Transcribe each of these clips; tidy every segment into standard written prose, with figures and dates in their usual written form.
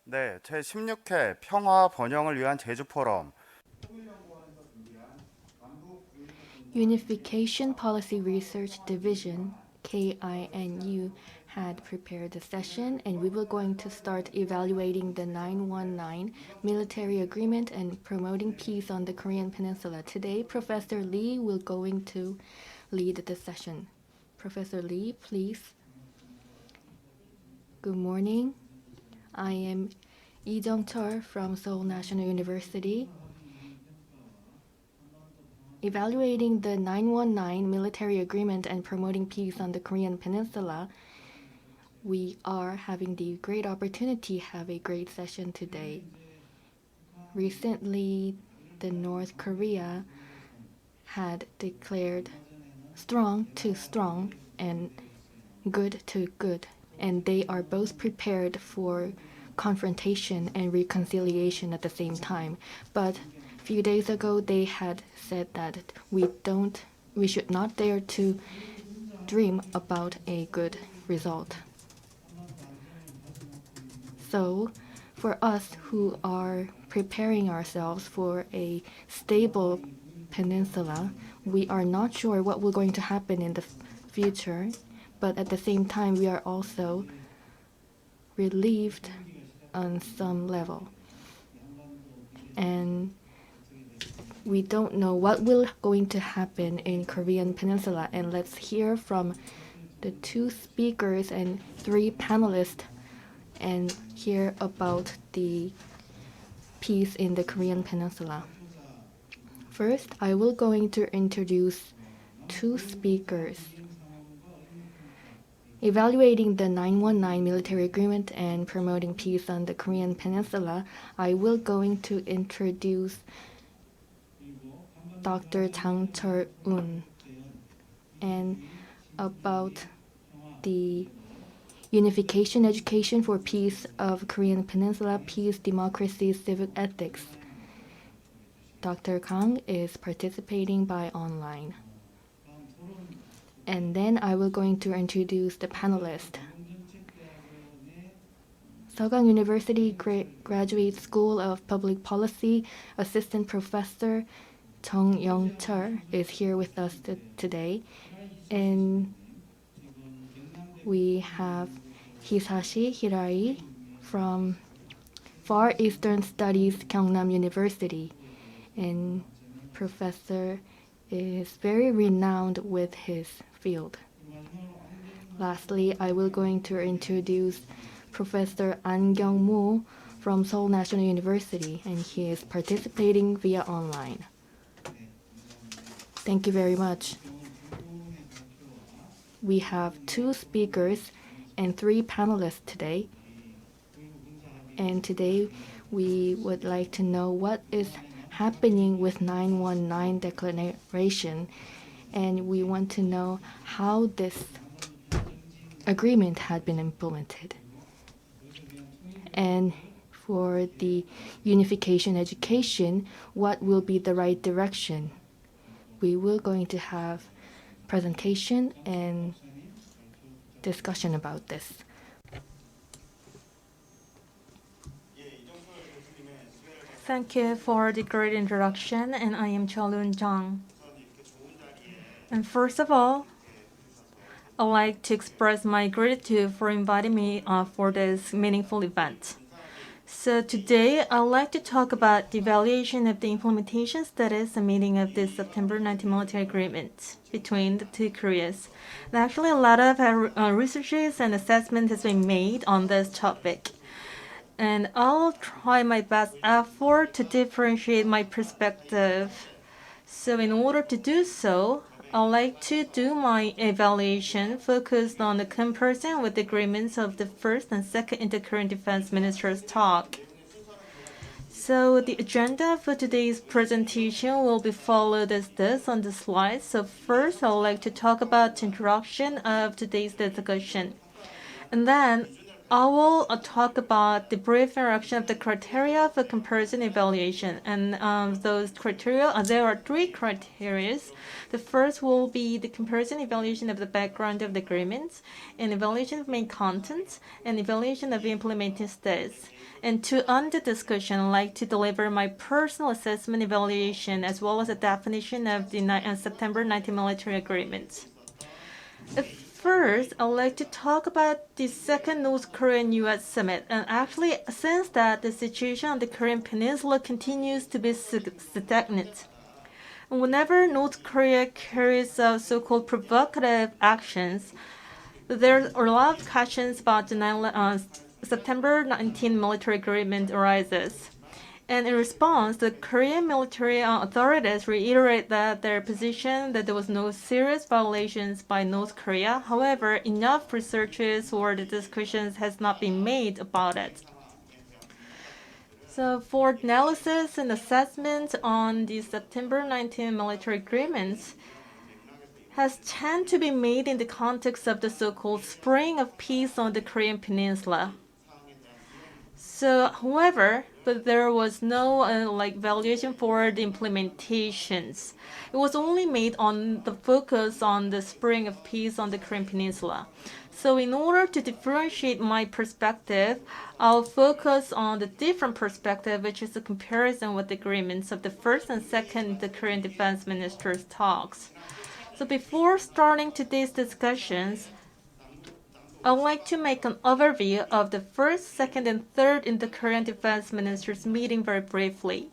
네, 제16회 평화 번영을 위한 제주포럼. Unification Policy Research Division, KINU, had prepared the session, and we were going to start evaluating the 919 military agreement and promoting peace on the Korean Peninsula. Today, Professor Lee will going to lead the session. Professor Lee, please. Good morning. I am Lee Jung-chul from Seoul National University. Evaluating the 919 military agreement and promoting peace on the Korean Peninsula, we are having the great opportunity to have a great session today. Recently, the North Korea had declared strong to strong and good to good, and they are both prepared for confrontation and reconciliation at the same time. But a few days ago, they had said that we should not dare to dream about a good result. So, for us who are preparing ourselves for a stable peninsula, we are not sure what will going to happen in the future, but at the same time, we are also relieved on some level. And we don't know what will going to happen in Korean Peninsula. And let's hear from the two speakers and three panelists and hear about the peace in the Korean Peninsula. First, I will going to introduce two speakers. Evaluating the 919 military agreement and promoting peace on the Korean Peninsula, I will going to introduce Dr. Jang Chul-un and about the Unification Education for Peace of Korean Peninsula, Peace, Democracy, Civic Ethics. Dr. Kang is participating by online. And then I will going to introduce the panelist. Seogang University Graduate School of Public Policy Assistant Professor Jung Young-chul is here with us today. And we have Hisashi Hirai from Far Eastern Studies, Gyeongnam University. And Professor is very renowned with his field. Lastly, I will going to introduce Professor An Kyung-moo from Seoul National University, and he is participating via online. Thank you very much. We have two speakers and three panelists today. And today we would like to know what is happening with 919 declaration, and we want to know how this agreement had been implemented. And for the unification education, what will be the right direction? We will going to have presentation and discussion about this. Thank you for the great introduction, and I am Cholun Jang. And first of all, I'd like to express my gratitude for inviting me for this meaningful event. So today, I'd like to talk about the evaluation of the implementation status and meaning of the September 19 military agreement between the two Koreas. And actually, a lot of researches and assessment has been made on this topic. And I'll try my best effort to differentiate my perspective. So in order to do so, I'd like to do my evaluation focused on the comparison with the agreements of the first and second intercurrent defense ministers talk. So the agenda for today's presentation will be followed as this on the slide. So first, I'd like to talk about the introduction of today's discussion. And then I will talk about the brief introduction of the criteria for comparison evaluation. And those criteria, there are three criteria. The first will be the comparison evaluation of the background of the agreements, and evaluation of main contents, and evaluation of implementing status. And to end the discussion, I'd like to deliver my personal assessment evaluation as well as a definition of the September 19 military agreements. First, I'd like to talk about the second North Korean-US summit. And actually, since that, the situation on the Korean Peninsula continues to be stagnant. And whenever North Korea carries out so-called provocative actions, there are a lot of questions about the September 19 military agreement arises. And in response, the Korean military authorities reiterate that their position that there was no serious violations by North Korea. However, enough researches or the discussions has not been made about it. So for analysis and assessment on the September 19 military agreements has tend to be made in the context of the so-called spring of peace on the Korean Peninsula. So, however, but there was no valuation for the implementations. It was only made on the focus on the spring of peace on the Korean Peninsula. So in order to differentiate my perspective, I'll focus on the different perspective, which is a comparison with the agreements of the first and second the Korean defense ministers' talks. So before starting today's discussions, I'd like to make an overview of the first, second, and third in the Korean defense ministers' meeting very briefly.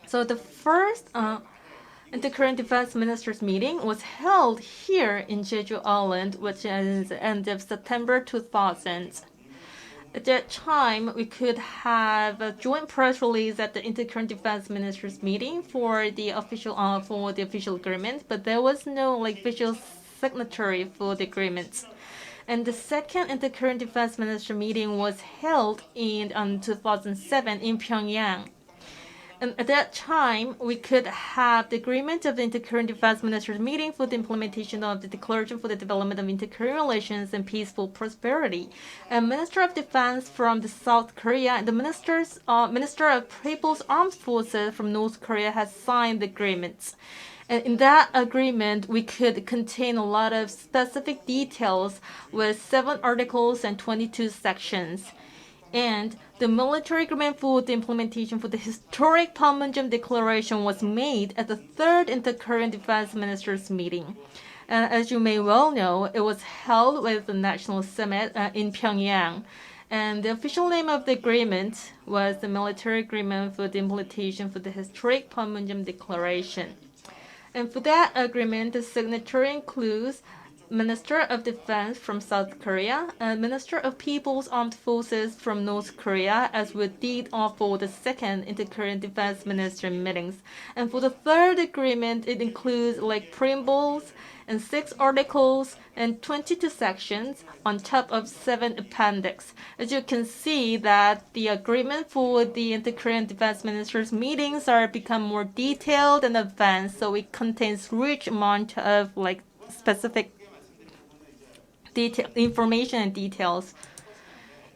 So the first in the Korean defense ministers' meeting was held here in Jeju Island, which is the end of September 2000. At that time, we could have a joint press release at the Inter-Korean Defense Ministers meeting for the official agreement, but there was no official signatory for the agreement. And the second Inter-Korean Defense Minister meeting was held in 2007 in Pyongyang. And at that time, we could have the agreement of the Inter-Korean Defense Ministers meeting for the implementation of the Declaration for the Development of Inter-Korean Relations and Peaceful Prosperity. And Minister of Defense from the South Korea and the Minister of People's Armed Forces from North Korea has signed the agreements. And in that agreement, we could contain a lot of specific details with 7 articles and 22 sections. And the military agreement for the implementation for the historic Panmunjom Declaration was made at the third Inter-Korean Defense Ministers meeting. And as you may well know, it was held with the National Summit in Pyongyang. And the official name of the agreement was the Military Agreement for the Implementation for the Historic Panmunjom Declaration. And for that agreement, the signatory includes Minister of Defense from South Korea and Minister of People's Armed Forces from North Korea, as we did for the second Inter-Korean Defense Minister meetings. And for the third agreement, it includes preambles and 6 articles and 22 sections on top of 7 appendix. As you can see that the agreement for the Inter-Korean Defense Ministers meetings are become more detailed and advanced, so it contains rich amount of specific information and details.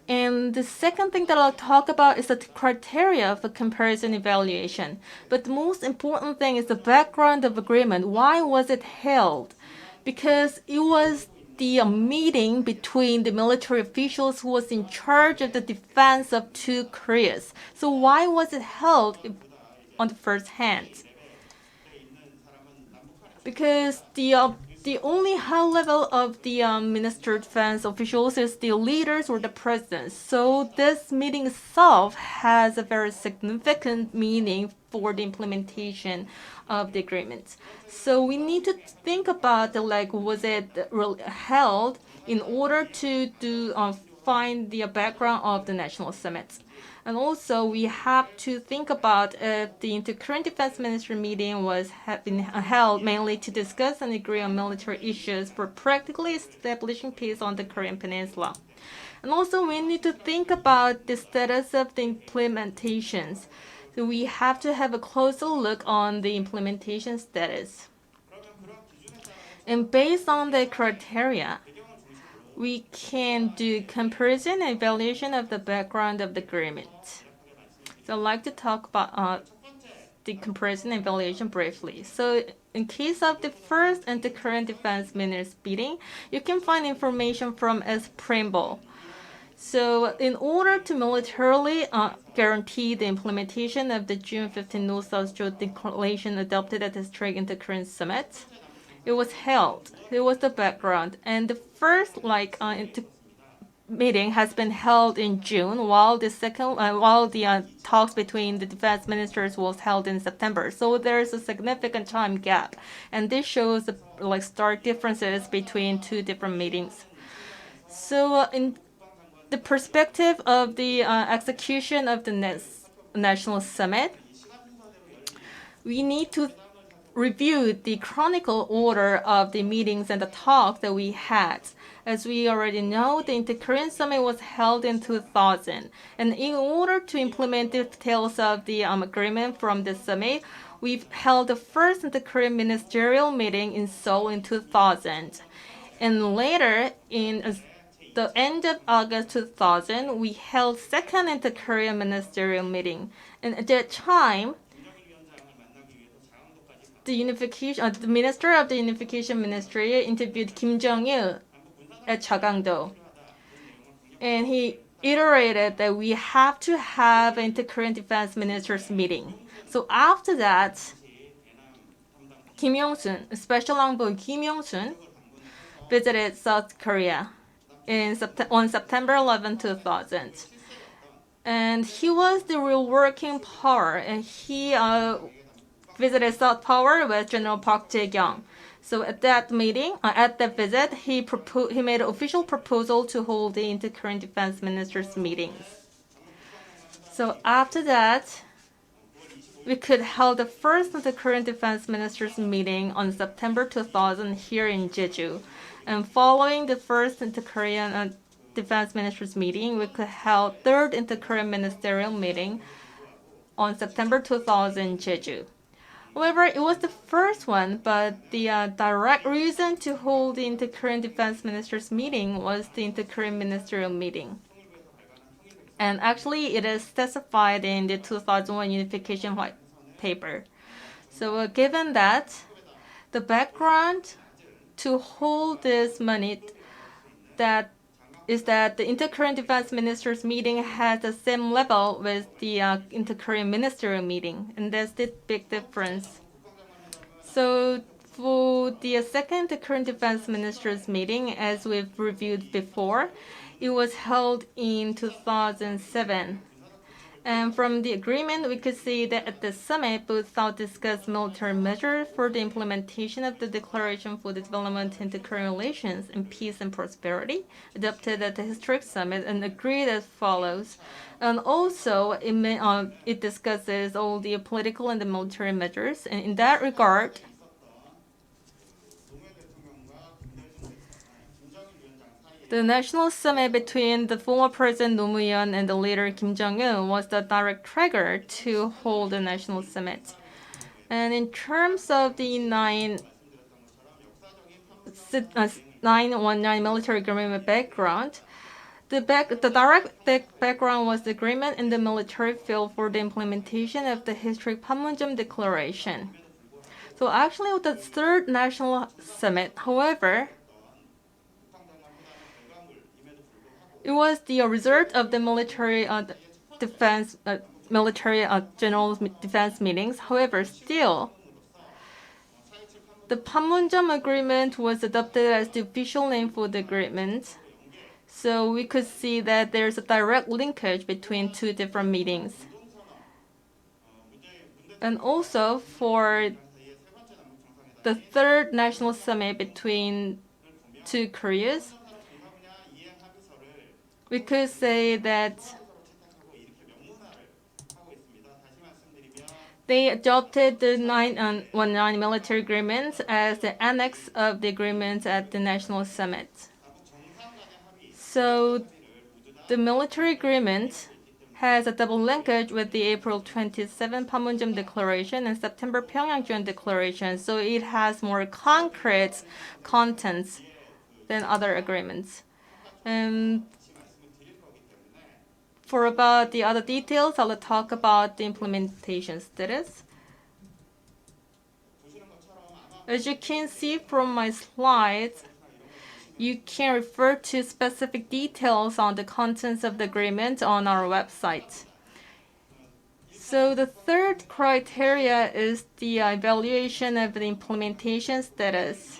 And the second thing that I'll talk about is the criteria for comparison evaluation. But the most important thing is the background of agreement. Why was it held? Because it was the meeting between the military officials who was in charge of the defense of 2 Koreas. So why was it held on the first hand? Because the only high level of the Minister of Defense officials is the leaders or the presidents. So this meeting itself has a very significant meaning for the implementation of the agreement. So we need to think about was it held in order to find the background of the national summits. And also, we have to think about if the Inter-Korean Defense Minister meeting had been held mainly to discuss and agree on military issues for practically establishing peace on the Korean Peninsula. And also, we need to think about the status of the implementations. So we have to have a closer look on the implementation status. And based on the criteria, we can do comparison and evaluation of the background of the agreement. So I'd like to talk about the comparison and evaluation briefly. So in case of the first and the current defense ministers meeting, you can find information from S. Preamble. So in order to militarily guarantee the implementation of the June 15 North-South Joint Declaration adopted at the District Intercurrent Summit, it was held. It was the background, and the first meeting has been held in June, while the second, talks between the defense ministers was held in September. So there is a significant time gap, and this shows the stark differences between two different meetings. So in the perspective of the execution of the national summit, we need to review the chronicle order of the meetings and the talks that we had. As we already know, the Interkorean Summit was held in 2000. And in order to implement the details of the agreement from the summit, we've held the first Interkorean ministerial meeting in Seoul in 2000. And later, in the end of August 2000, we held second Interkorean ministerial meeting. And at that time, the minister of the Unification Ministry interviewed Kim Jong-il at Chagangdo. And he iterated that we have to have an Interkorean Defense Ministers meeting. So after that, Kim Yong-sun, Special Envoy Kim Yong-sun, visited South Korea on September 11, 2000. And he was the real working power, and he visited South Tower with General Park Jae-kyung. So at that meeting, at that visit, he made an official proposal to hold the Interkorean Defense Ministers meetings. So after that, we could hold the first Interkorean Defense Ministers meeting on September 2000 here in Jeju. And following the first Interkorean Defense Ministers meeting, we could hold third Interkorean Ministerial meeting on September 2000 in Jeju. However, it was the first one, but the direct reason to hold the Interkorean Defense Ministers meeting was the Interkorean Ministerial meeting. And actually, it is specified in the 2001 Unification White Paper. So given that, the background to hold this meeting is that the Interkorean Defense Ministers meeting has the same level with the Interkorean Ministerial meeting, and that's the big difference. So for the second Interkorean Defense Ministers meeting, as we've reviewed before, it was held in 2007. And from the agreement, we could see that at the summit, both sides discussed military measures for the implementation of the Declaration for the Development of Interkorean Relations and Peace and Prosperity, adopted at the historic summit, and agreed as follows. And also, it discusses all the political and the military measures. And in that regard, the national summit between the former President Roh Moo-hyun and the leader Kim Jong-un was the direct trigger to hold the national summit. And in terms of the 919 military agreement background, the direct background was the agreement in the military field for the implementation of the historic Panmunjom Declaration. So actually, the third national summit, however, it was the result of the military general defense meetings. However, still, the Panmunjom Agreement was adopted as the official name for the agreement. So we could see that there's a direct linkage between two different meetings. And also for the third national summit between two Koreas, we could say that they adopted the 919 military agreement as the annex of the agreement at the national summit. So the military agreement has a double linkage with the April 27 Panmunjom Declaration and September Pyongyang Joint Declaration, so it has more concrete contents than other agreements. And for about the other details, I'll talk about the implementation status. As you can see from my slides, you can refer to specific details on the contents of the agreement on our website. So the third criteria is the evaluation of the implementation status.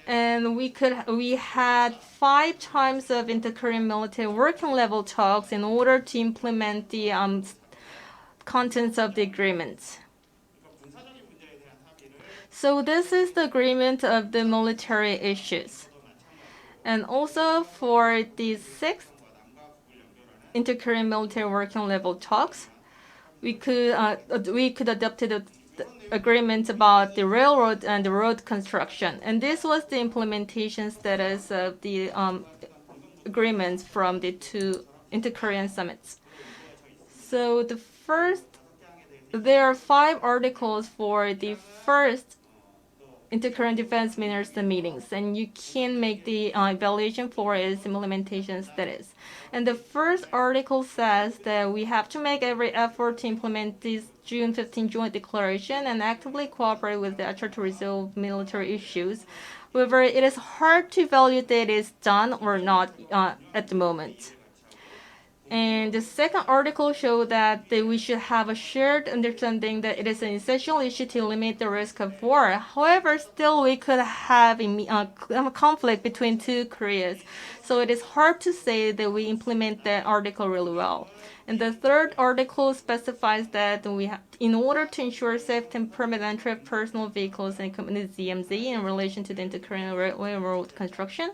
And we had 5 times of inter-Korean military working level talks in order to implement the contents of the agreement. So this is the agreement of the military issues. And also for the 6th inter-Korean military working level talks, we could adopt the agreement about the railroad and the road construction. And this was the implementation status of the agreements from the 2 inter-Korean summits. So there are 5 articles for the first inter-Korean defense minister meetings, and you can make the evaluation for its implementation status. And the first article says that we have to make every effort to implement this June 15 joint declaration and actively cooperate with the effort to resolve military issues. However, it is hard to evaluate that it is done or not at the moment. And the second article showed that we should have a shared understanding that it is an essential issue to eliminate the risk of war. However, still we could have a conflict between 2 Koreas. So it is hard to say that we implement that article really well. And the third article specifies that in order to ensure safe and permanent entry of personal vehicles and equipment ZMZ in relation to the inter-Korean railroad construction,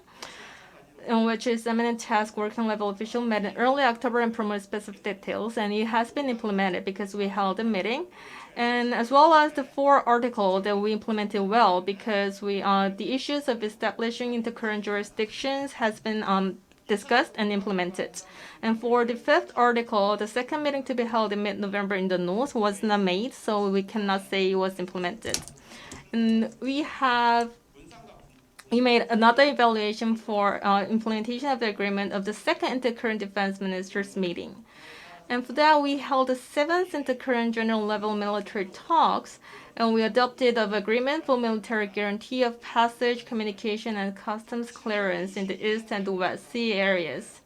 in which is eminent task working level official met in early October and promoted specific details, and it has been implemented because we held a meeting, and as well as the 4 article that we implemented well because the issues of establishing inter-Korean jurisdictions has been discussed and implemented. And for the 5th article, the second meeting to be held in mid-November in the north was not made, so we cannot say it was implemented. And we made another evaluation for implementation of the agreement of the second inter-Korean defense ministers meeting. And for that, we held the 7th inter-Korean general level military talks, and we adopted an agreement for military guarantee of passage, communication, and customs clearance in the East and the West Sea areas.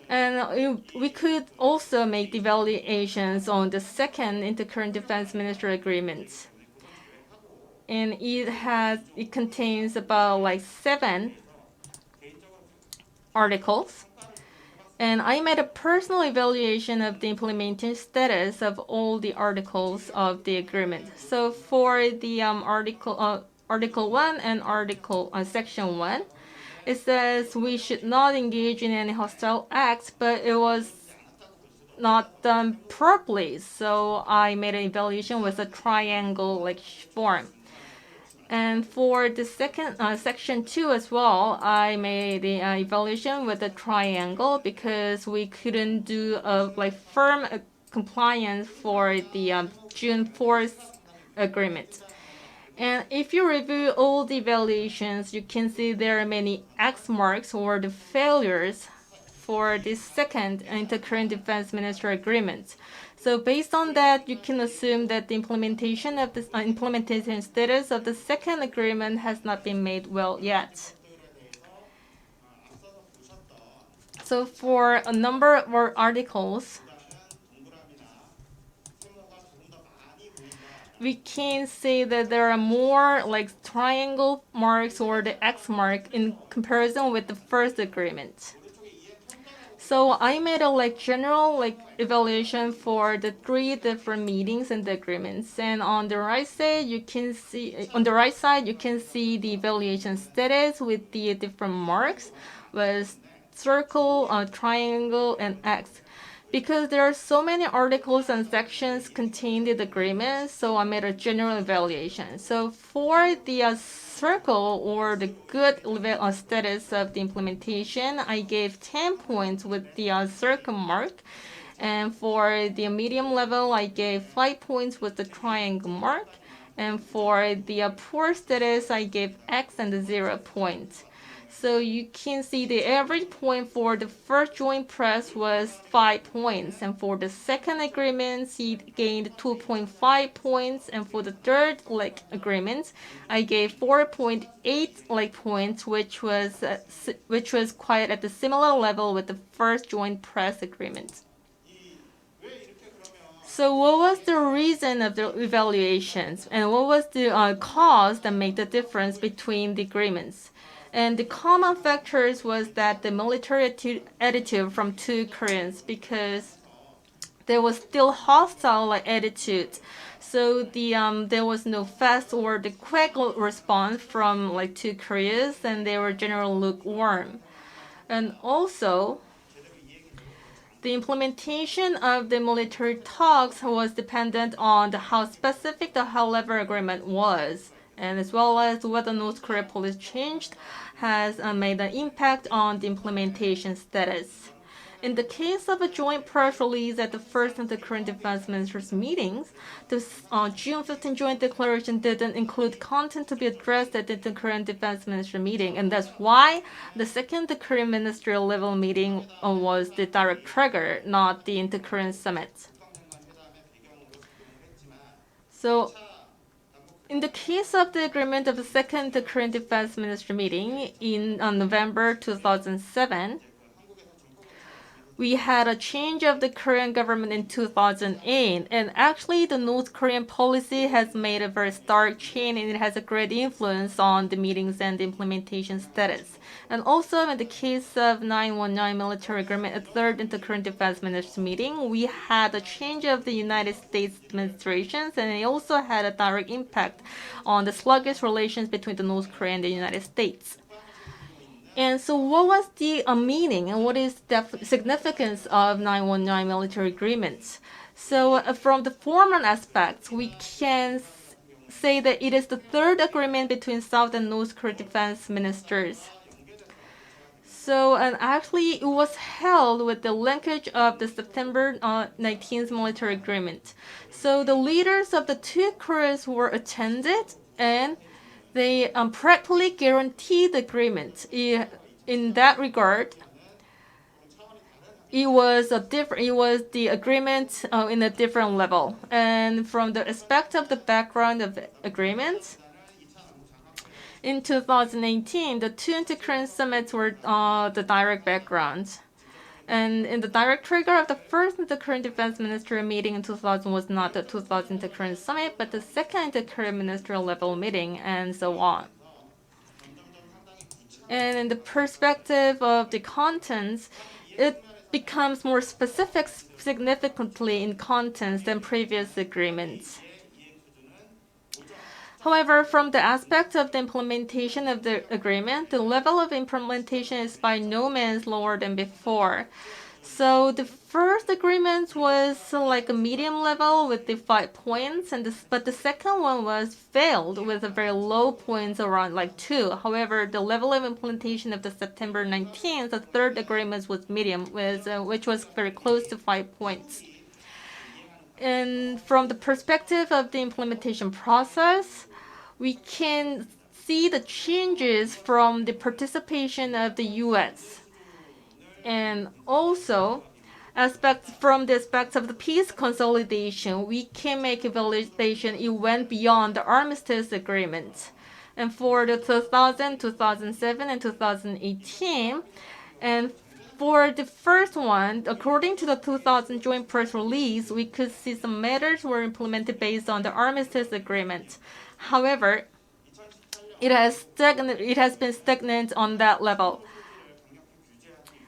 And we could also make the evaluations on the second inter-Korean defense minister agreement. And it contains about 7 articles. And I made a personal evaluation of the implementation status of all the articles of the agreement. So for the Article 1 and Section 1, it says we should not engage in any hostile acts, but it was not done properly. So I made an evaluation with a triangle form. And for the second Section 2 as well, I made the evaluation with a triangle because we couldn't do a firm compliance for the June 4th agreement. And if you review all the evaluations, you can see there are many X marks or the failures for the second inter-Korean defense minister agreement. So based on that, you can assume that the implementation status of the second agreement has not been made well yet. So for a number of articles, we can say that there are more triangle marks or the X mark in comparison with the first agreement. So I made a general evaluation for the 3 different meetings and the agreements. And on the right side, you can see the evaluation status with the different marks with circle, triangle, and X. Because there are so many articles and sections contained in the agreement, so I made a general evaluation. So for the circle or the good status of the implementation, I gave 10 points with the circle mark. And for the medium level, I gave 5 points with the triangle mark. And for the poor status, I gave X and 0 points. So you can see the average point for the first joint press was 5 points, and for the second agreement, he gained 2.5 points, and for the third agreement, I gave 4.8 points, which was quite at the similar level with the first joint press agreement. So what was the reason of the evaluations, and what was the cause that made the difference between the agreements? And the common factors was that the military attitude from two Koreans, because there was still hostile attitude. So there was no fast or the quick response from two Koreas, and they were generally lukewarm. And also, the implementation of the military talks was dependent on how specific the high-level agreement was, and as well as whether North Korea policy changed has made an impact on the implementation status. In the case of a joint press release at the first and the Korean Defense Ministers meetings, the June 15 joint declaration didn't include content to be addressed at the Korean Defense Minister meeting, and that's why the second Korean ministerial level meeting was the direct trigger, not the inter-Korean summit. So, in the case of the agreement of the second Korean Defense Minister meeting in November 2007, we had a change of the Korean government in 2008, and actually the North Korean policy has made a very stark change, and it has a great influence on the meetings and the implementation status. And also in the case of 919 military agreement at third inter-Korean defense ministers meeting, we had a change of the United States administrations, and it also had a direct impact on the sluggish relations between the North Korea and the United States. And so what was the meaning and what is the significance of 919 military agreements? So from the formal aspects, we can say that it is the third agreement between South and North Korea defense ministers. So and actually it was held with the linkage of the September 19th military agreement. So the leaders of the two Koreas were attended, and they practically guaranteed the agreement. In that regard, it was the agreement in a different level. And from the aspect of the background of the agreement, in 2018, the two inter-Korean summits were the direct background. And in the direct trigger of the first inter-Korean defense ministerial meeting in 2000 was not the 2000 inter-Korean summit, but the second inter-Korean ministerial level meeting, and so on. And in the perspective of the contents, it becomes more specific significantly in contents than previous agreements. However, from the aspect of the implementation of the agreement, the level of implementation is by no means lower than before. So the first agreement was like a medium level with the 5 points, but the second one was failed with a very low points around 2. However, the level of implementation of the September 19th, the third agreement was medium, which was very close to 5 points. And from the perspective of the implementation process, we can see the changes from the participation of the U.S. And also, from the aspects of the peace consolidation, we can make evaluation it went beyond the armistice agreement. And for the 2000, 2007, and 2018, and for the first one, according to the 2000 joint press release, we could see some matters were implemented based on the armistice agreement. However, it has been stagnant on that level.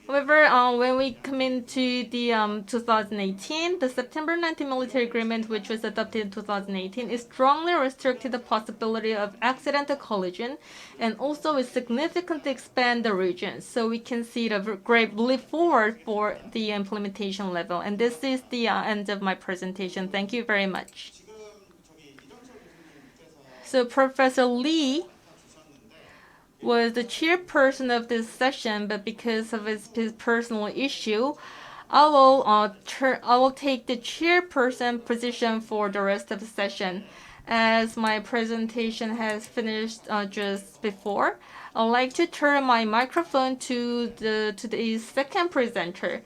However, when we come into the 2018, the September 19 military agreement, which was adopted in 2018, is strongly restricted the possibility of accidental collision, and also it significantly expand the region. So we can see the great leap forward for the implementation level. And this is the end of my presentation. Thank you very much. So Professor Lee was the chairperson of this session, but because of his personal issue, I will take the chairperson position for the rest of the session. As my presentation has finished just before, I'd like to turn my microphone to the second presenter.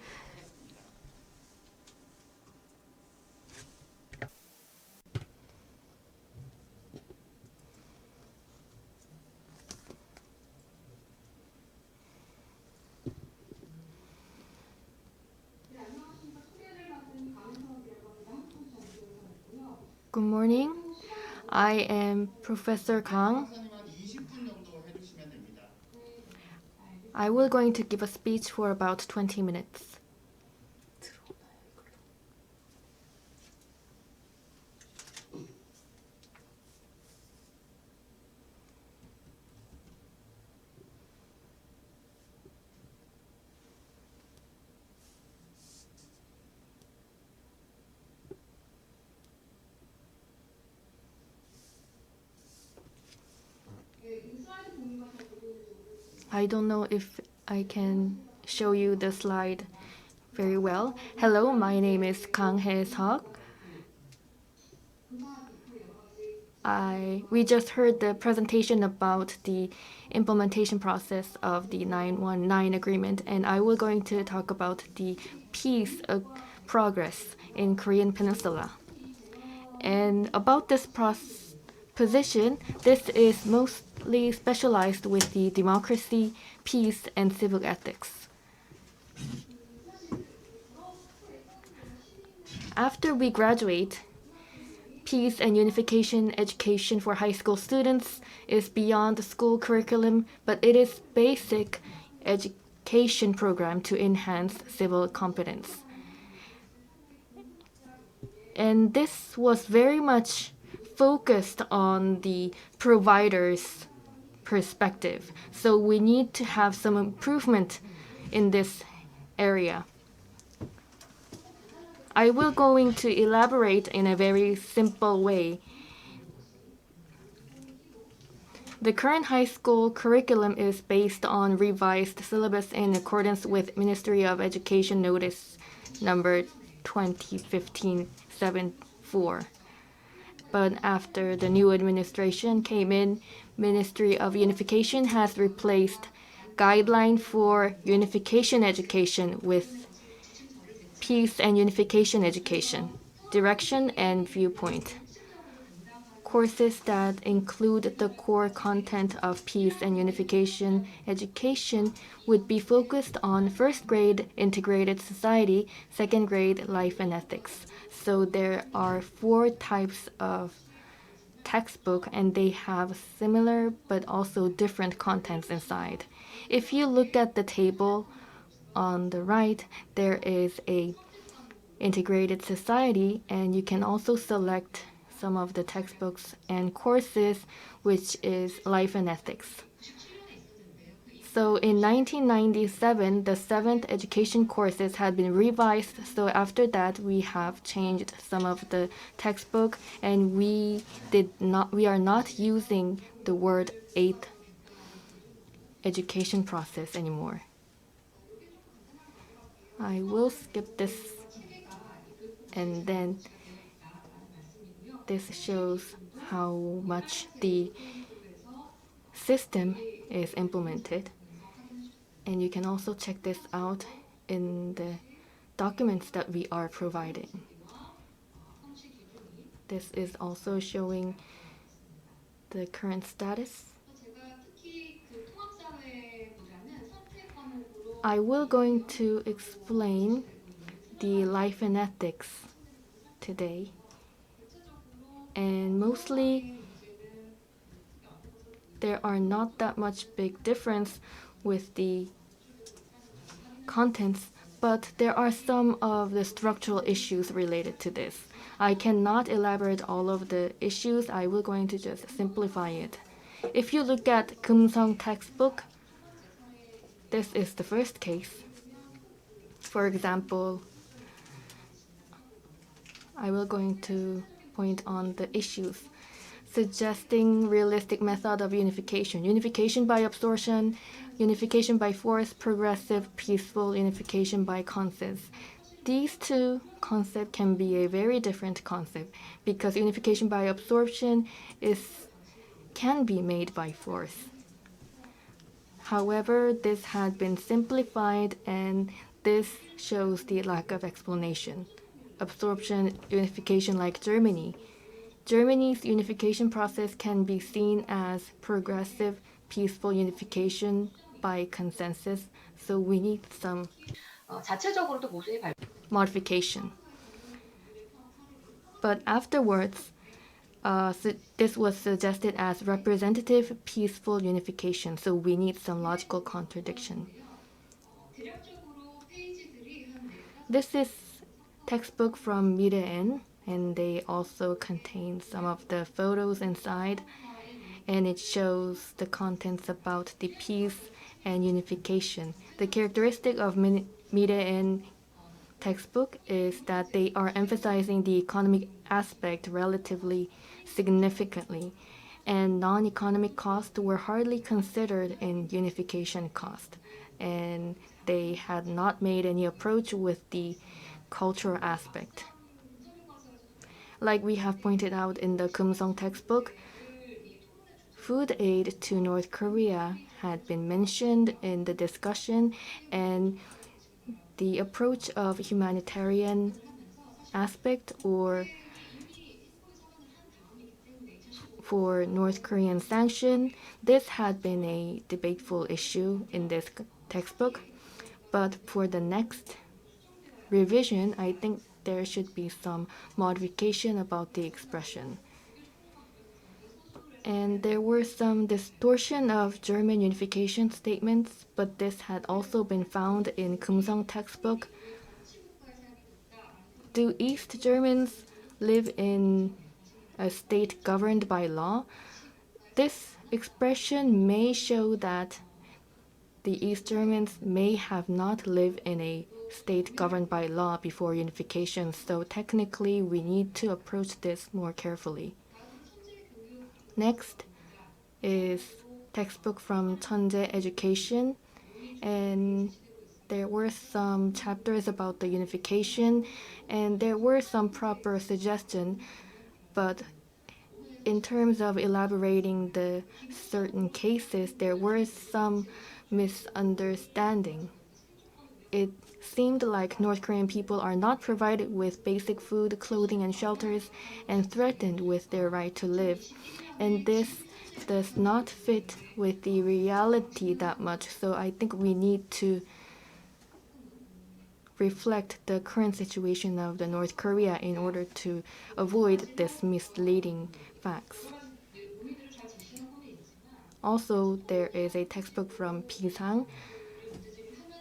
Good morning. I am Professor Kang. I will going to give a speech for about 20 minutes. I don't know if I can show you the slide very well. Hello, my name is Kang Hye-seok. We just heard the presentation about the implementation process of the 919 agreement, and I will going to talk about the peace progress in Korean Peninsula. And about this position, this is mostly specialized with the democracy, peace, and civil ethics. After we graduate, peace and unification education for high school students is beyond the school curriculum, but it is basic education program to enhance civil competence. And this was very much focused on the provider's perspective. So we need to have some improvement in this area. I will going to elaborate in a very simple way. The current high school curriculum is based on revised syllabus in accordance with Ministry of Education Notice number 2015-74. But after the new administration came in, Ministry of Unification has replaced guideline for unification education with peace and unification education, direction and viewpoint. Courses that include the core content of peace and unification education would be focused on first grade integrated society, second grade life and ethics. So there are 4 types of textbook and they have similar but also different contents inside. If you look at the table on the right, there is a integrated society, and you can also select some of the textbooks and courses, which is life and ethics. So in 1997, the 7th education courses had been revised. So after that, we have changed some of the textbook, and we are not using the word 8th education process anymore. I will skip this, and then this shows how much the system is implemented. And you can also check this out in the documents that we are providing. This is also showing the current status. I will going to explain the life and ethics today. And mostly there are not that much big difference with the contents, but there are some of the structural issues related to this. I cannot elaborate all of the issues. I will going to just simplify it. If you look at Kumsung textbook, this is the first case. For example, I will going to point on the issues. Suggesting realistic method of unification. Unification by absorption, unification by force, progressive, peaceful, unification by consensus. These two concepts can be a very different concept because unification by absorption can be made by force. However, this had been simplified and this shows the lack of explanation. Absorption unification like Germany. Germany's unification process can be seen as progressive, peaceful unification by consensus, so we need some 자체적으로도 모순이 modification. But afterwards, this was suggested as representative, peaceful unification, so we need some logical contradiction. This is textbook from 미래엔, and they also contain some of the photos inside, and it shows the contents about the peace and unification. The characteristic of 미래엔 textbook is that they are emphasizing the economic aspect relatively significantly, and non-economic costs were hardly considered in unification cost, and they had not made any approach with the cultural aspect. Like we have pointed out in the Kumsong textbook, food aid to North Korea had been mentioned in the discussion, and the approach of humanitarian aspect or for North Korean sanction, this had been a debateful issue in this textbook. But for the next revision, I think there should be some modification about the expression. And there were some distortion of German unification statements, but this had also been found in Kumsong textbook. Do East Germans live in a state governed by law? This expression may show that the East Germans may have not lived in a state governed by law before unification, so technically we need to approach this more carefully. Next is textbook from 천재 Education, and there were some chapters about the unification, and there were some proper suggestions, but in terms of elaborating the certain cases, there were some misunderstanding. It seemed like North Korean people are not provided with basic food, clothing, and shelters, and threatened with their right to live. And this does not fit with the reality that much, so I think we need to reflect the current situation of the North Korea in order to avoid this misleading facts. Also, there is a textbook from Pisang.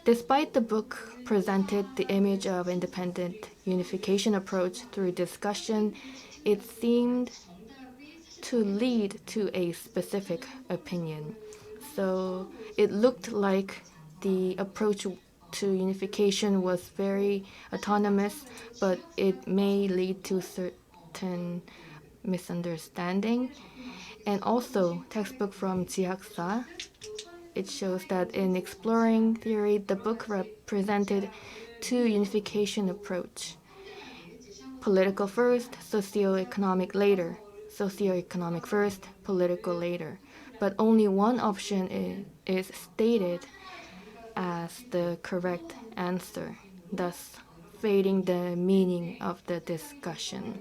Despite the book presented the image of independent unification approach through discussion, it seemed to lead to a specific opinion. So it looked like the approach to unification was very autonomous, but it may lead to certain misunderstanding. And also, textbook from Jiaksa, it shows that in exploring theory, the book represented two unification approach. Political first, socio-economic later. Socio-economic first, political later. But only one option is stated as the correct answer, thus fading the meaning of the discussion.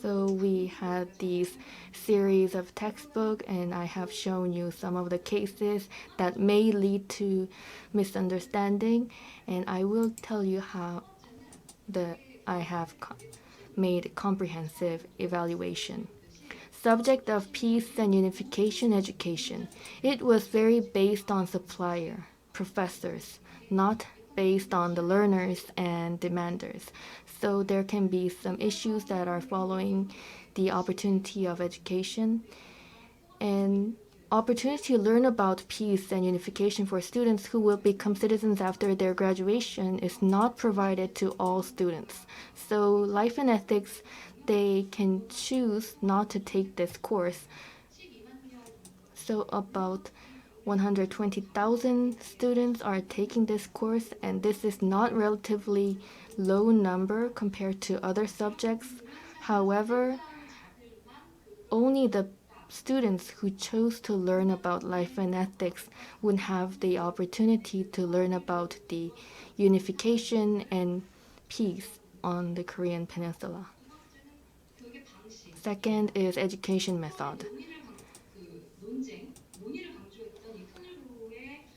So we had these series of textbook, and I have shown you some of the cases that may lead to misunderstanding, and I will tell you how I have made comprehensive evaluation. Subject of peace and unification education. It was very based on supplier, professors, not based on the learners and demanders. So there can be some issues that are following the opportunity of education. And opportunity to learn about peace and unification for students who will become citizens after their graduation is not provided to all students. So life and ethics, they can choose not to take this course. So about 120,000 students are taking this course, and this is not relatively low number compared to other subjects. However, only the students who chose to learn about life and ethics would have the opportunity to learn about the unification and peace on the Korean Peninsula. Second is education method.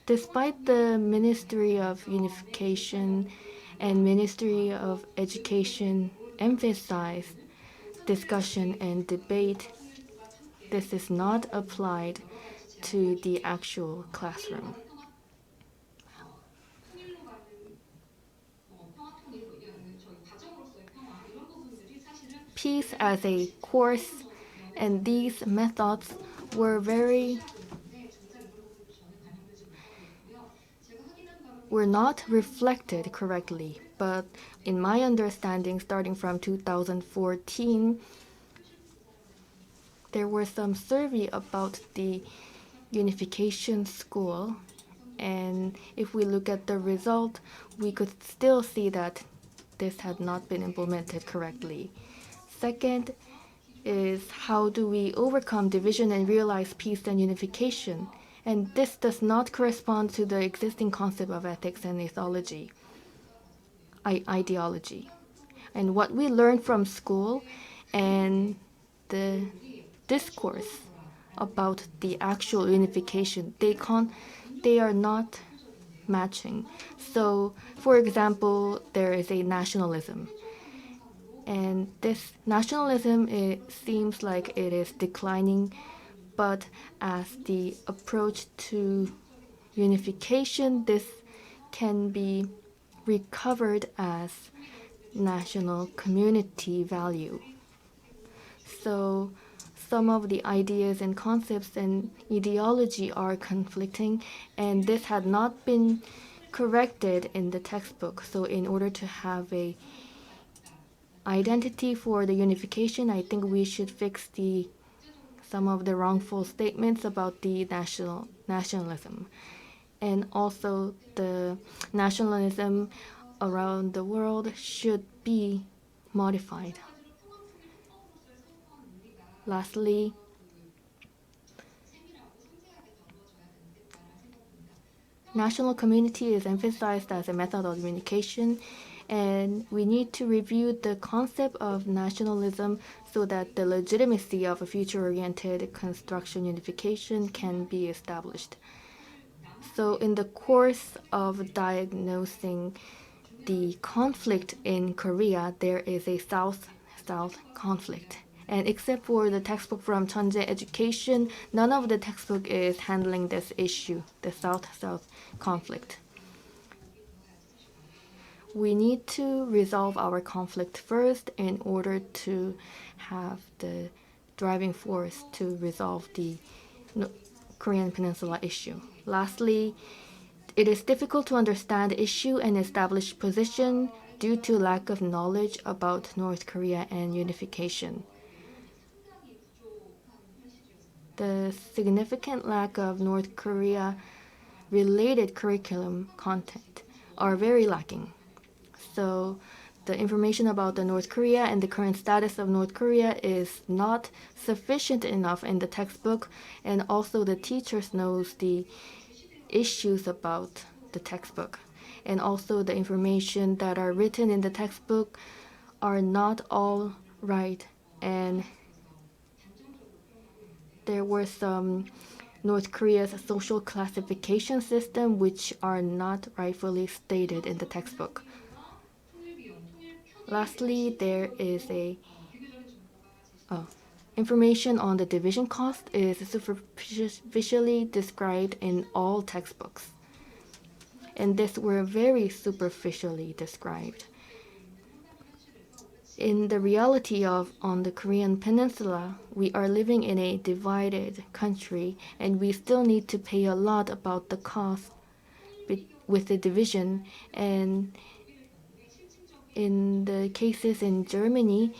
Despite the Ministry of Unification and Ministry of Education emphasize discussion and debate, this is not applied to the actual classroom. Peace as a course and these methods were not reflected correctly, but in my understanding, starting from 2014, there were some survey about the unification school, and if we look at the result, we could still see that this had not been implemented correctly. Second is how do we overcome division and realize peace and unification? And this does not correspond to the existing concept of ethics and ideology. And what we learn from school and the discourse about the actual unification, they are not matching. So, for example, there is a nationalism. And this nationalism, it seems like it is declining, but as the approach to unification, this can be recovered as national community value. So some of the ideas and concepts and ideology are conflicting, and this had not been corrected in the textbook. So in order to have a identity for the unification, I think we should fix some of the wrongful statements about the nationalism. And also the nationalism around the world should be modified. Lastly, national community is emphasized as a method of communication, and we need to review the concept of nationalism so that the legitimacy of a future-oriented construction unification can be established. So in the course of diagnosing the conflict in Korea, there is a South-South conflict. And except for the textbook from Chunje Education, none of the textbook is handling this issue, the South-South conflict. We need to resolve our conflict first in order to have the driving force to resolve the Korean Peninsula issue. Lastly, it is difficult to understand issue and establish position due to lack of knowledge about North Korea and unification. The significant lack of North Korea related curriculum content are very lacking. So the information about the North Korea and the current status of North Korea is not sufficient enough in the textbook, and also the teachers knows the issues about the textbook. And also the information that are written in the textbook are not all right, and there were some North Korea's social classification system which are not rightfully stated in the textbook. Lastly, there is information on the division cost is superficially described in all textbooks. And this were very superficially described. In the reality on the Korean Peninsula, we are living in a divided country, and we still need to pay a lot about the cost with the division. And in the cases in Germany,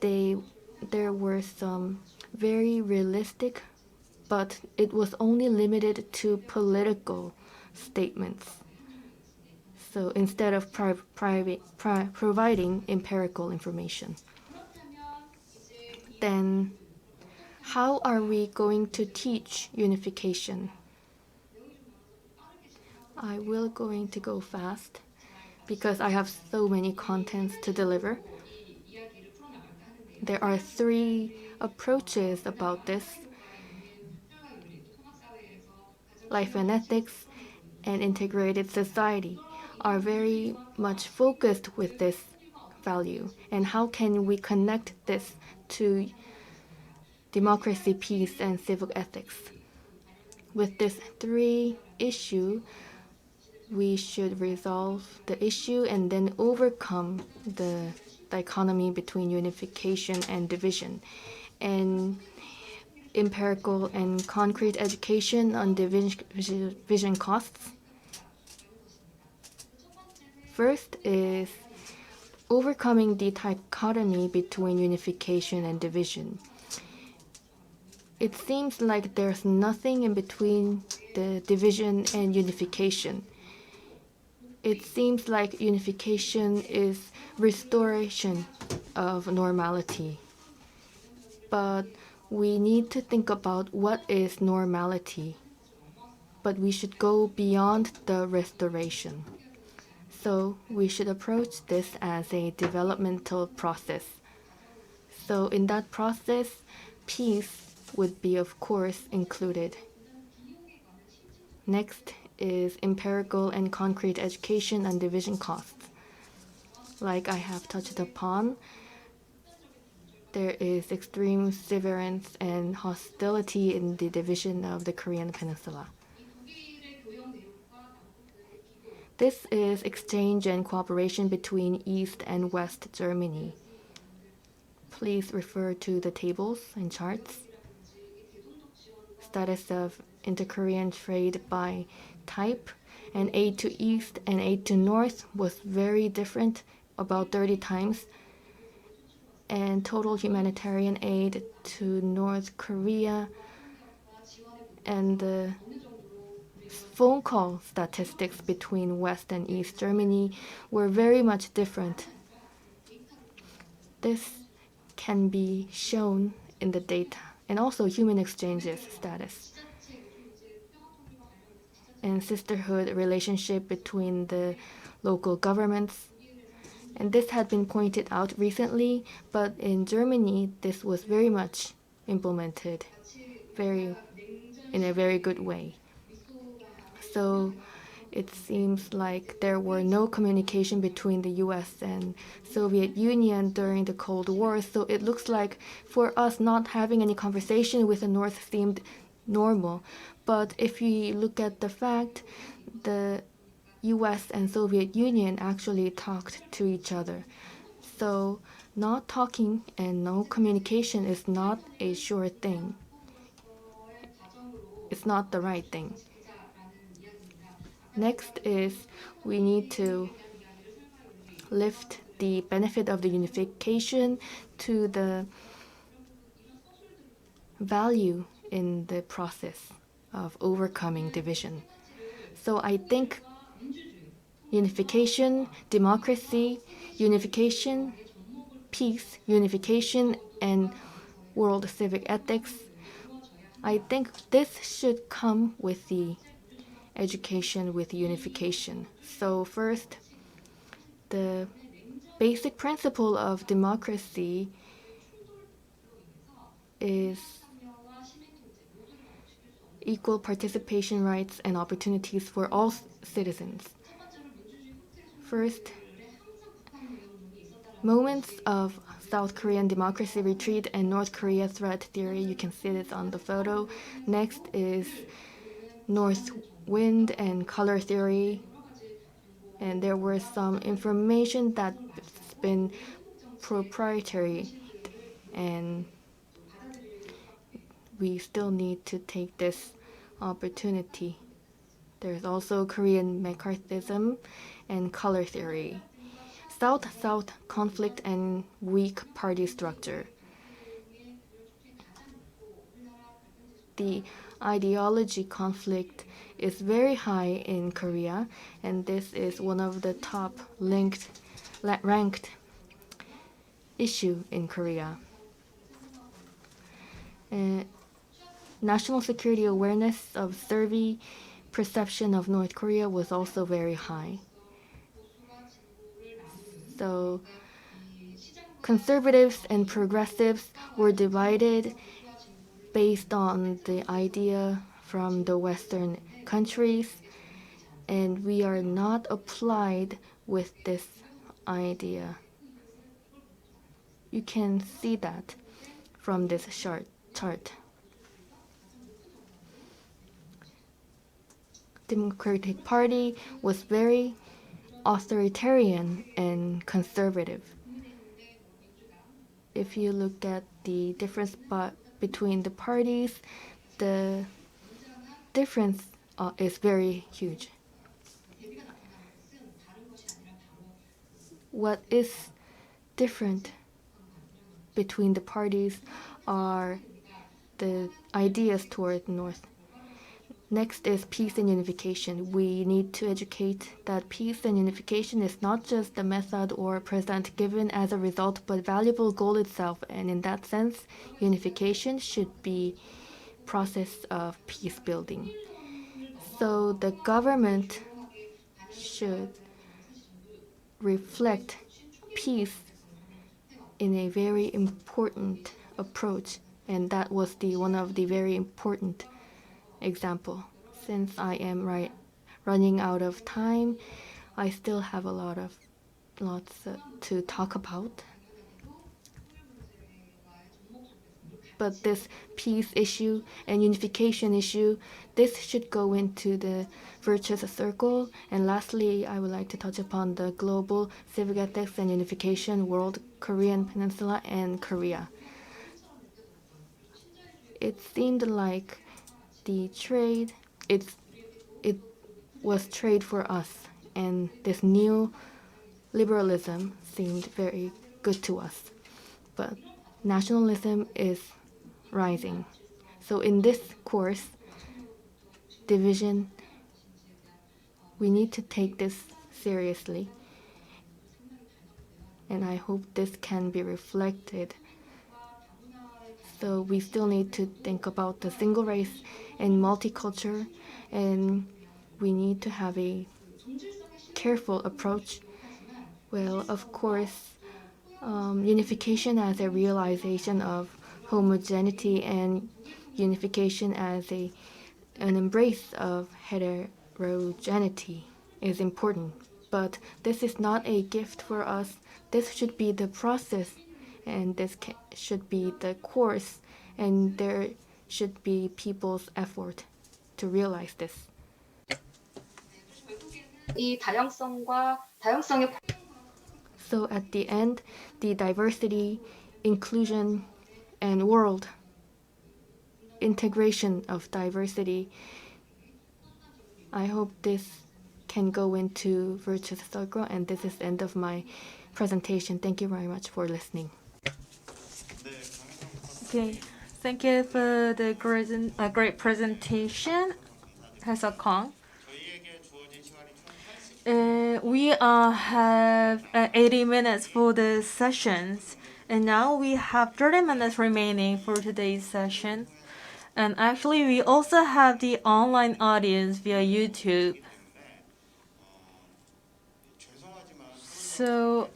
there were some very realistic but it was only limited to political statements. So instead of providing empirical information. Then how are we going to teach unification? I will going to go fast because I have so many contents to deliver. There are 3 approaches about this: life and ethics and integrated society are very much focused with this value. And how can we connect this to democracy, peace, and civil ethics? With this 3 issue, we should resolve the issue and then overcome the dichotomy between unification and division. And empirical and concrete education on division costs. First is overcoming the dichotomy between unification and division. It seems like there's nothing in between the division and unification. It seems like unification is restoration of normality. But we need to think about what is normality. But we should go beyond the restoration. So we should approach this as a developmental process. So in that process, peace would be, of course, included. Next is empirical and concrete education on division costs. Like I have touched upon, there is extreme severance and hostility in the division of the Korean Peninsula. This is exchange and cooperation between East and West Germany. Please refer to the tables and charts. Status of inter-Korean trade by type, and aid to East and aid to North was very different, about 30 times. And total humanitarian aid to North Korea and the phone call statistics between West and East Germany were very much different. This can be shown in the data, and also human exchanges status and sisterhood relationship between the local governments. And this had been pointed out recently, but in Germany, this was very much implemented in a very good way. So it seems like there were no communication between the US and Soviet Union during the Cold War. So it looks like for us not having any conversation with the North seemed normal. But if you look at the fact, the US and Soviet Union actually talked to each other. So not talking and no communication is not a sure thing. It's not the right thing. Next is we need to lift the benefit of the unification to the value in the process of overcoming division. So I think unification, democracy, unification, peace, unification, and world civic ethics, I think this should come with the education with unification. So first, the basic principle of democracy is equal participation rights and opportunities for all citizens. First, moments of South Korean democracy retreat and North Korea threat theory. You can see this on the photo. Next is North wind and color theory. And there was some information that's been proprietary, and we still need to take this opportunity. There's also Korean McCarthyism and color theory. South-South conflict and weak party structure. the ideology conflict is very high in Korea, and this is one of the top ranked issue in Korea. National security awareness of survey perception of North Korea was also very high. So conservatives and progressives were divided based on the idea from the Western countries, and we are not applied with this idea. You can see that from this chart. Democratic Party was very authoritarian and conservative. If you look at the difference between the parties, the difference is very huge. What is different between the parties are the ideas toward the North. Next is peace and unification. We need to educate that peace and unification is not just a method or present given as a result, but valuable goal itself. And in that sense, unification should be process of peace building. So the government should reflect peace in a very important approach, and that was one of the very important example. Since I am running out of time, I still have lots to talk about. But this peace issue and unification issue, this should go into the virtuous circle. And lastly, I would like to touch upon the global civic ethics and unification world, Korean Peninsula and Korea. It seemed like the trade, it was trade for us, and this new liberalism seemed very good to us. But nationalism is rising. So in this course, division, we need to take this seriously. And I hope this can be reflected. So we still need to think about the single race and multicultural, and we need to have a careful approach. Well, of course, unification as a realization of homogeneity and unification as an embrace of heterogeneity is important. But this is not a gift for us. This should be the process, and this should be the course, and there should be people's effort to realize this. 이 다양성의 So at the end, the diversity, inclusion, and world integration of diversity, I hope this can go into virtuous circle, and this is the end of my presentation. Thank you very much for listening. Okay, thank you for the great presentation, Hesa Kong. We have 80 minutes for the sessions, and now we have 30 minutes remaining for today's session. And actually, we also have the online audience via YouTube. So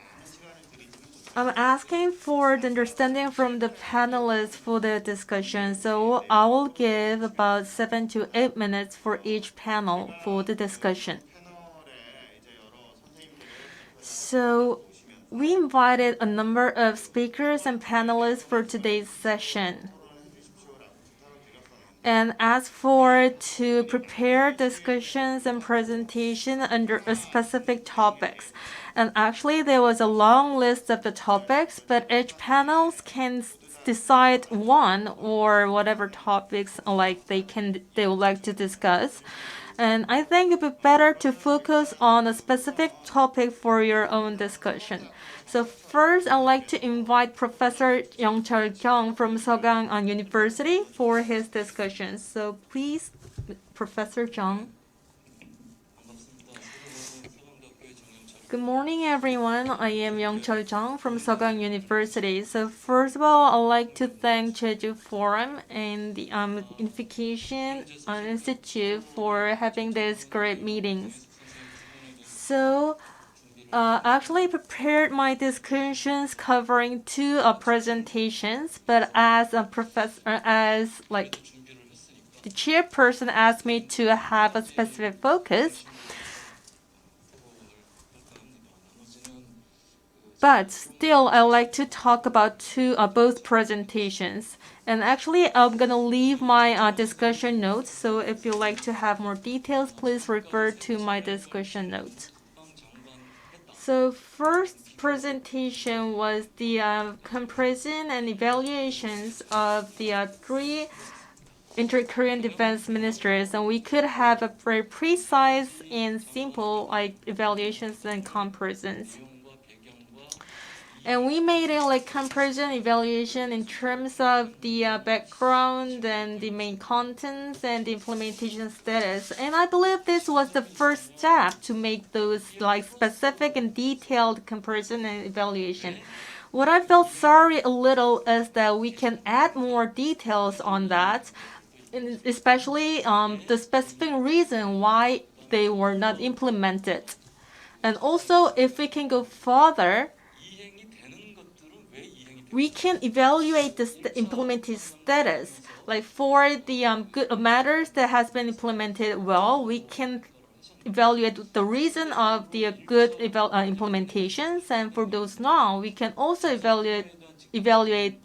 I'm asking for the understanding from the panelists for the discussion. So I will give about 7 to 8 minutes for each panel for the discussion. So we invited a number of speakers and panelists for today's session. And asked for to prepare discussions and presentation under a specific topics. And actually there was a long list of the topics, but each panel can decide one or whatever topics they would like to discuss. And I think it would be better to focus on a specific topic for your own discussion. So first, I'd like to invite Professor Young-Chul Kyung from Seogang University for his discussion. So please, Professor Jung. Good morning, everyone. I am Young-Chul Jung from Seogang University. So first of all, I'd like to thank Jejuporam and the Unification Institute for having these great meetings. So actually prepared my discussions covering two presentations, but as a professor, as like the chairperson asked me to have a specific focus. But still, I like to talk about both presentations. And actually, I'm gonna leave my discussion notes. So if you'd like to have more details, please refer to my discussion notes. So first presentation was the comparison and evaluations of the three inter-Korean defense ministries, and we could have a very precise and simple evaluations and comparisons. And we made a comparison evaluation in terms of the background and the main contents and the implementation status. And I believe this was the first step to make those specific and detailed comparison and evaluation. What I felt sorry a little is that we can add more details on that, and especially the specific reason why they were not implemented. And also, if we can go further, we can evaluate the implemented status. Like for the good matters that has been implemented well, we can evaluate the reason of the good implementations, and for those not, we can also evaluate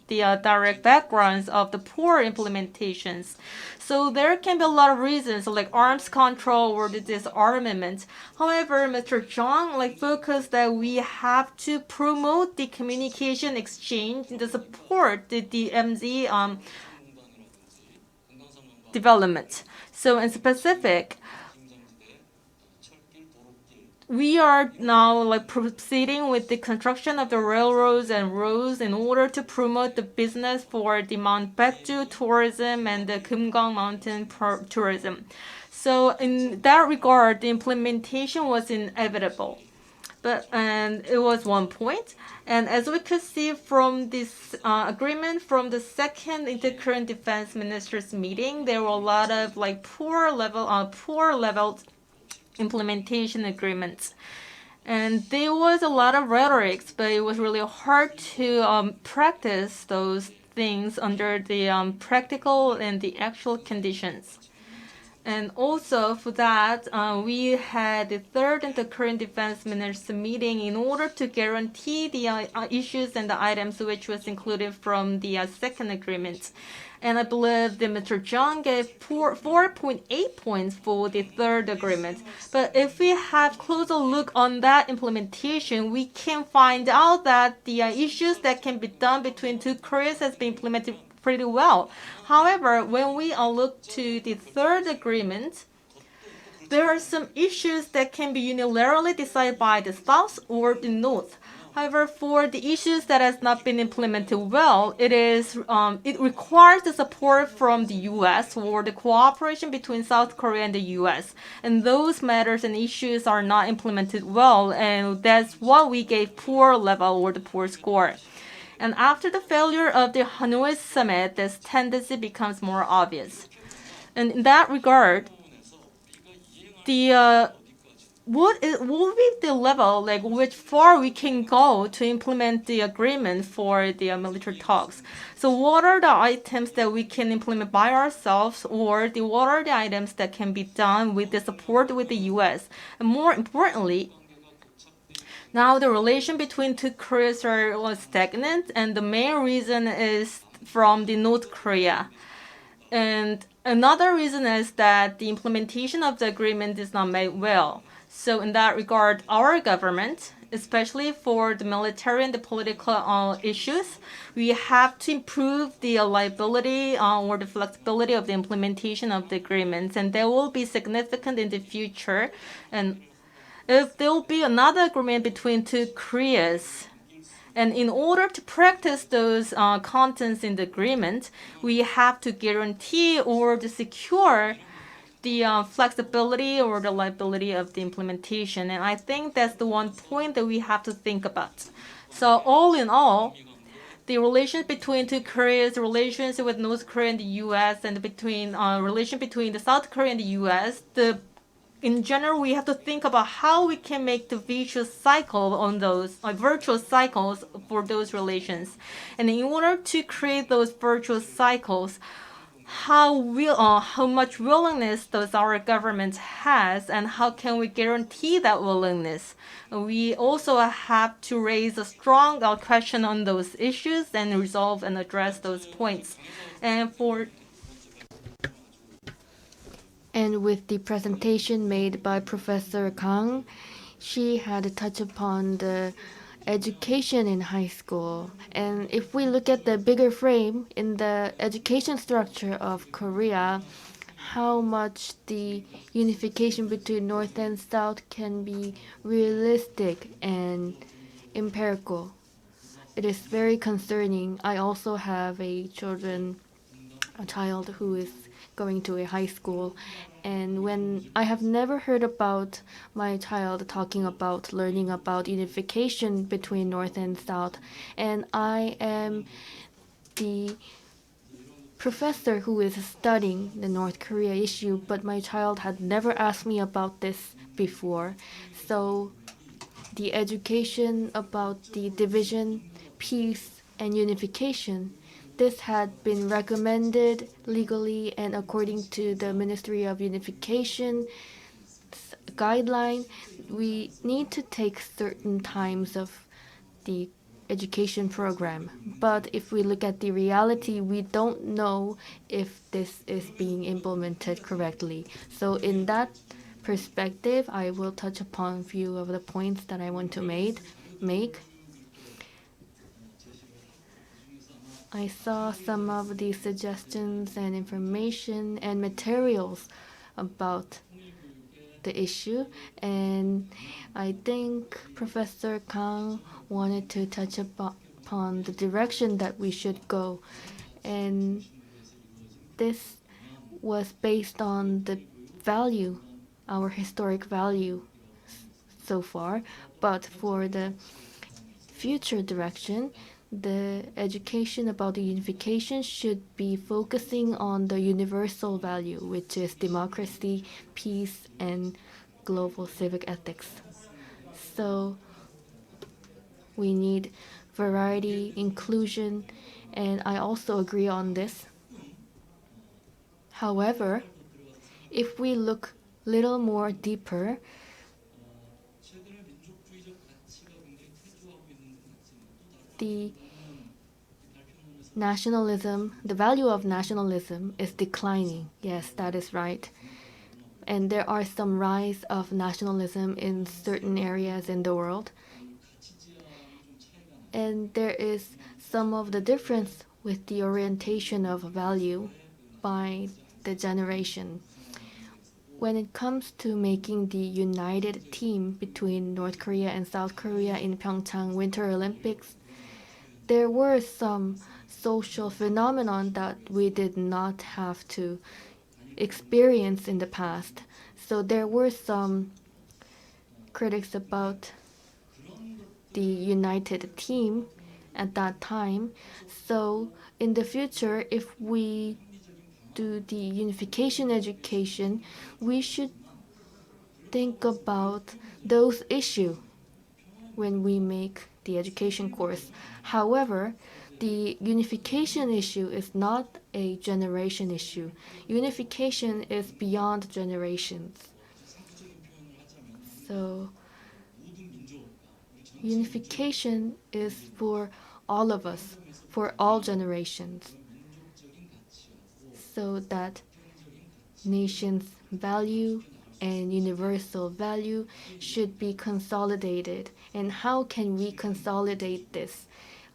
the direct backgrounds of the poor implementations. So there can be a lot of reasons, like arms control or the disarmament. However, Mr. Zhang focused that we have to promote the communication exchange, the support the DMZ development. So in specific, we are now proceeding with the construction of the railroads and roads in order to promote the business for the Mount Baekju tourism and the Kumgang Mountain tourism. So in that regard, the implementation was inevitable. And it was one point. And as we could see from this agreement from the second Inter-Korean Defense Ministers meeting, there were a lot of poor level implementation agreements. And there was a lot of rhetoric, but it was really hard to practice those things under the practical and the actual conditions. And also for that, we had the third and the current defense ministers meeting in order to guarantee the issues and the items which was included from the second agreement. And I believe that Mr. Zhang gave 4.8 points for the third agreement. But if we have closer look on that implementation, we can find out that the issues that can be done between two Koreas has been implemented pretty well. However, when we look to the third agreement, there are some issues that can be unilaterally decided by the South or the North. However, for the issues that has not been implemented well, it requires the support from the U.S. or the cooperation between South Korea and the U.S. And those matters and issues are not implemented well, and that's what we gave poor level or the poor score. And after the failure of the Hanoi summit, this tendency becomes more obvious. And in that regard, what will be the level which far we can go to implement the agreement for the military talks? So what are the items that we can implement by ourselves, or what are the items that can be done with the support with the U.S.? And more importantly, now the relation between two Koreas was stagnant, and the main reason is from the North Korea. And another reason is that the implementation of the agreement is not made well. So in that regard, our government especially for the military and the political issues. We have to improve the liability or the flexibility of the implementation of the agreements, and they will be significant in the future. And if there will be another agreement between two Koreas, and in order to practice those contents in the agreement, we have to guarantee or to secure the flexibility or the liability of the implementation. And I think that's the one point that we have to think about. So all in all, the relations between two Koreas, the relations with North Korea and the U.S., and between relation between the South Korea and the U.S., in general, we have to think about how we can make the vicious cycle on those virtuous cycles for those relations. And in order to create those virtuous cycles, how much willingness does our government has, and how can we guarantee that willingness? We also have to raise a strong question on those issues and resolve and address those points. And with the presentation made by Professor Kang, she had touched upon the education in high school. And if we look at the bigger frame in the education structure of Korea, how much the unification between North and South can be realistic and empirical. It is very concerning. I also have a child who is going to a high school, and when I have never heard about my child talking about learning about unification between North and South, and I am the professor who is studying the North Korea issue, but my child had never asked me about this before. So the education about the division, peace, and unification, this had been recommended legally and according to the Ministry of Unification guideline. We need to take certain times of the education program. But if we look at the reality, we don't know if this is being implemented correctly. So in that perspective, I will touch upon a few of the points that I want to make. I saw some of the suggestions and information and materials about the issue, and I think Professor Kang wanted to touch upon the direction that we should go, and this was based on the value, our historic value so far, but for the future direction, the education about the unification should be focusing on the universal value, which is democracy, peace, and global civic ethics. So we need variety, inclusion, and I also agree on this. However, if we look little more deeper, the nationalism, the value of nationalism is declining. Yes, that is right. And there are some rise of nationalism in certain areas in the world. And there is some of the difference with the orientation of value by the generation. When it comes to making the united team between North Korea and South Korea in Pyeongchang Winter Olympics, there were some social phenomenon that we did not have to experience in the past. So there were some critics about the united team at that time. So in the future, if we do the unification education, we should think about those issues when we make the education course. However, the unification issue is not a generation issue. Unification is beyond generations. So unification is for all of us, for all generations, so that nations' value and universal value should be consolidated. And how can we consolidate this?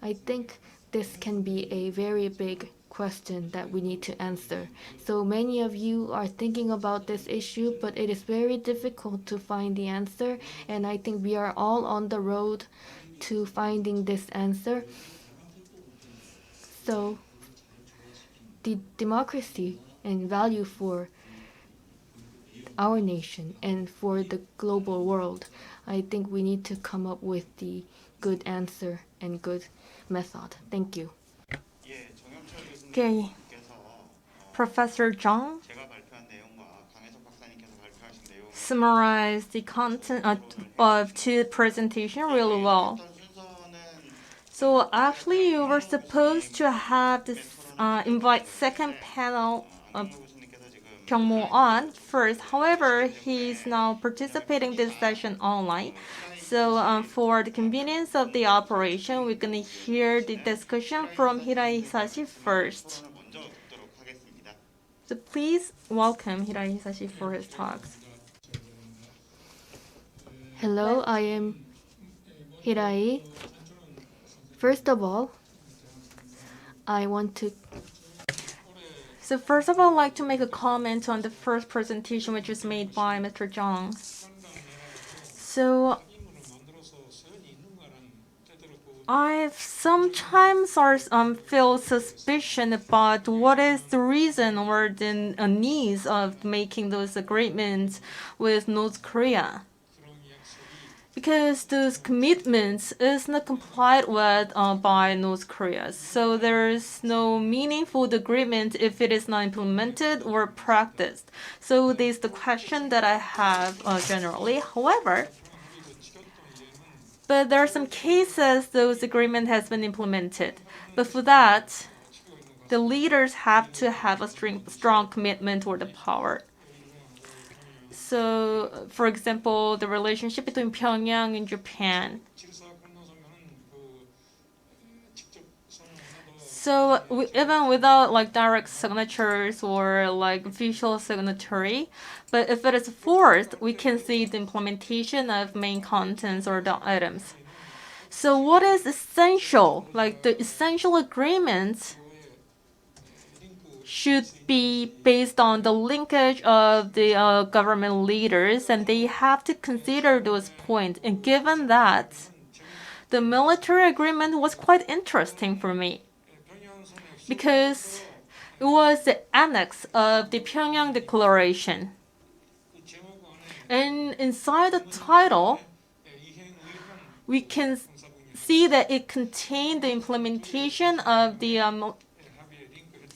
I think this can be a very big question that we need to answer. So many of you are thinking about this issue, but it is very difficult to find the answer, and I think we are all on the road to finding this answer. So the democracy and value for our nation and for the global world, I think we need to come up with the good answer and good method. Thank you. 예, 정영철 Okay, 교수님께서 Professor Zhang 제가 발표한 내용과 강혜석 박사님께서 발표하신 내용 summarized the content of two presentation really well. 어떤 순서는 So actually, you were supposed to have this invite second panel of 교수님께서 지금 Kyungmo on first. However, he's now participating this session online. So for the convenience of the operation, we're gonna hear the discussion from Hirai Hisashi first. 토론을 먼저 듣도록 하겠습니다. So please welcome Hirai Hisashi for his talks. Hello, I am Hirai. First of all, I want to So first of all, I'd like to make a comment on the first presentation which was made by Mr. Zhang. So I sometimes feel suspicion about what is the reason or the needs of making those agreements with North Korea. Because those commitments is not complied with by North Korea. So there is no meaningful agreement if it is not implemented or practiced. So this is the question that I have generally. However, but there are some cases those agreement has been implemented. But for that, the leaders have to have a strong commitment or the power. So, for example, the relationship between Pyongyang and Japan. So even without like direct signatures or like official signatory, but if it is forced, we can see the implementation of main contents or the items. So what is essential? Like the essential agreements should be based on the linkage of the government leaders, and they have to consider those points. And given that, the military agreement was quite interesting for me because it was the annex of the Pyongyang Declaration. And inside the title, we can see that it contained the implementation of the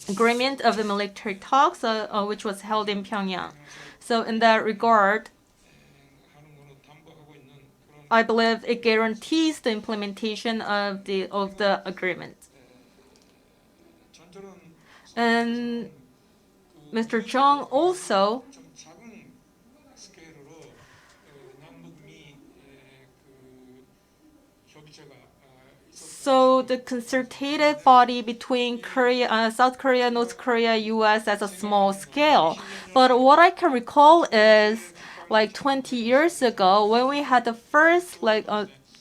agreement of the military talks, which was held in Pyongyang. So in that regard, I believe it guarantees the implementation of the agreement. And Mr. Chung also so the consultative body between Korea, South Korea, North Korea, U.S. as a small scale. But what I can recall is like 20 years ago when we had the first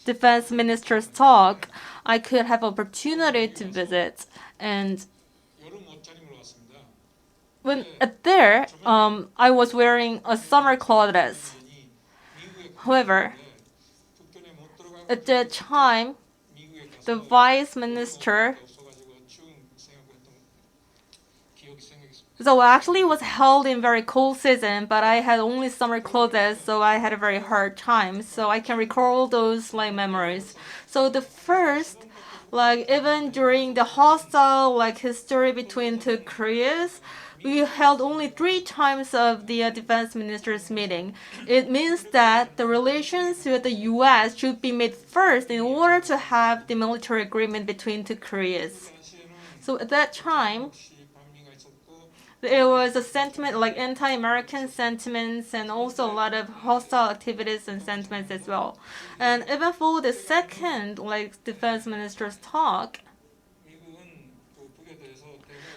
defense ministers talk, I could have opportunity to visit. And when there, I was wearing a summer clothes. However, at that time, the vice minister, so actually it was held in very cold season, but I had only summer clothes, so I had a very hard time. So I can recall those memories. So the first, even during the hostile history between two Koreas, we held only 3 times of the defense ministers meeting. It means that the relations with the U.S. should be made first in order to have the military agreement between two Koreas. So at that time, there was a sentiment anti-American sentiments and also a lot of hostile activities and sentiments as well. And even for the second defense ministers talk,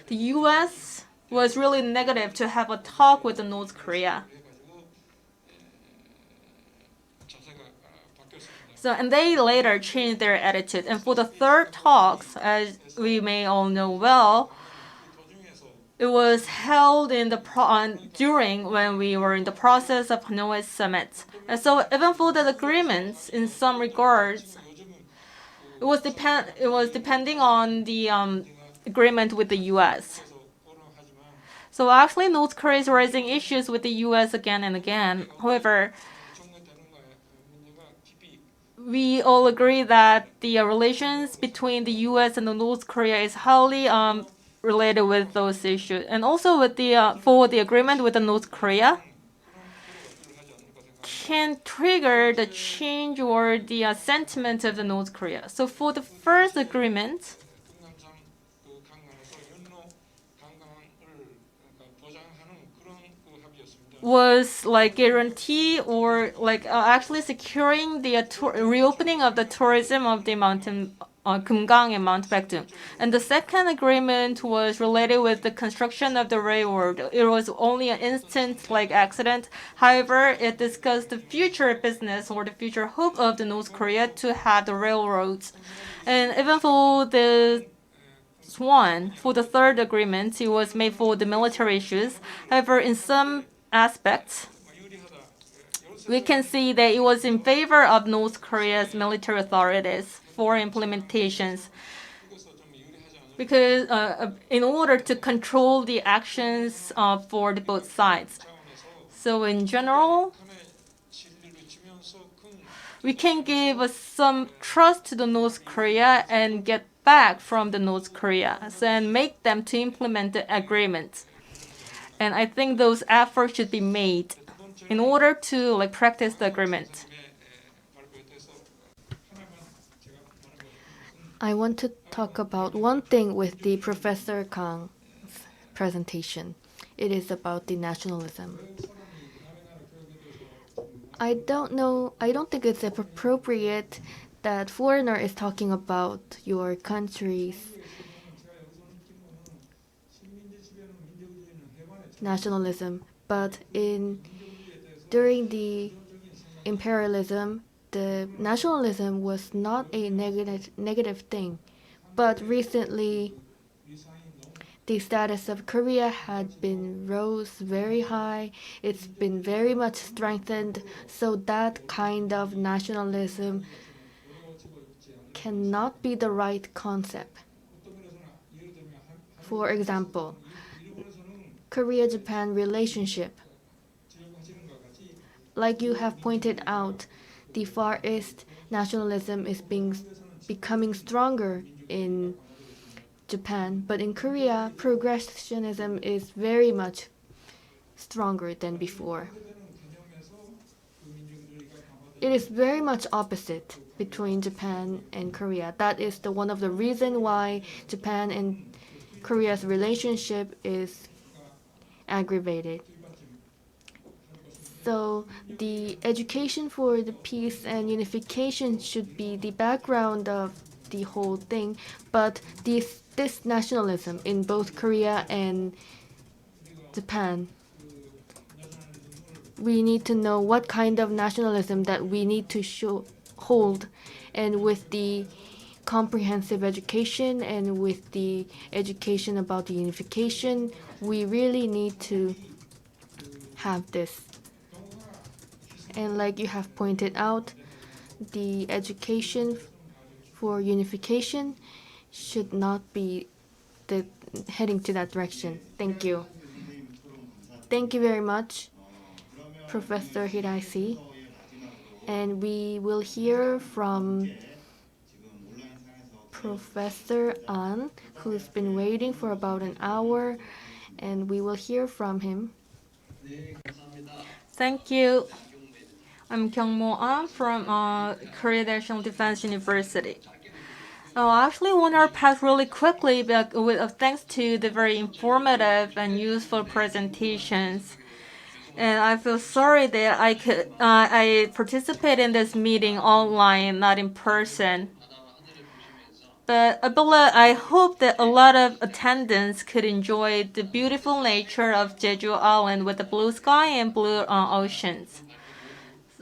the U.S. was really negative to have a talk with North Korea. So, and they later changed their attitude. And for the third talks, as we may all know well, it was held in the during when we were in the process of Hanoi summit. And so, even for the agreements, in some regards, it was depending on the agreement with the U.S. So actually, North Korea is raising issues with the U.S. again and again. However, we all agree that the relations between the U.S. and the North Korea is highly related with those issues, and also with the for the agreement with the North Korea can trigger the change or the sentiment of the North Korea. So for the first agreement, was like guarantee or like actually securing the reopening of the tourism of the mountain Kumgang and Mount Baekdun. And the second agreement was related with the construction of the railroad. It was only an instant like accident. However, it discussed the future business or the future hope of the North Korea to have the railroads. And even for the for the third agreement, it was made for the military issues. However, in some aspects, we can see that it was in favor of North Korea's military authorities for implementations, because in order to control the actions for the both sides. So in general, we can give some trust to the North Korea and get back from the North Korea and make them to implement the agreement. And I think those efforts should be made in order to like practice the agreement. I want to talk about one thing with the Professor Kang's presentation. It is about the nationalism. I don't think it's appropriate that foreigner is talking about your country's nationalism, but during the imperialism, the nationalism was not a negative thing, but recently the status of Korea had been rose very high. It's been very much strengthened, so that kind of nationalism cannot be the right concept. For example, Korea-Japan relationship. Like you have pointed out, the Far East nationalism is becoming stronger in Japan, but in Korea, progressivism is very much stronger than before. It is very much opposite between Japan and Korea. That is one of the reasons why Japan and Korea's relationship is aggravated. So the education for the peace and unification should be the background of the whole thing, but this nationalism in both Korea and Japan, we need to know what kind of nationalism that we need to hold, and with the comprehensive education and with the education about the unification, we really need to have this. And like you have pointed out, the education for unification should not be heading to that direction. Thank you. Thank you very much, Professor Hiraishi. And we will hear from Professor An, who's been waiting for about an hour, and we will hear from him. Thank you. I'm Kyungmo An from Korea National Defense University. I actually want to pass really quickly, but thanks to the very informative and useful presentations. And I feel sorry that I participate in this meeting online, not in person. But I hope that a lot of attendants could enjoy the beautiful nature of Jeju Island with the blue sky and blue oceans.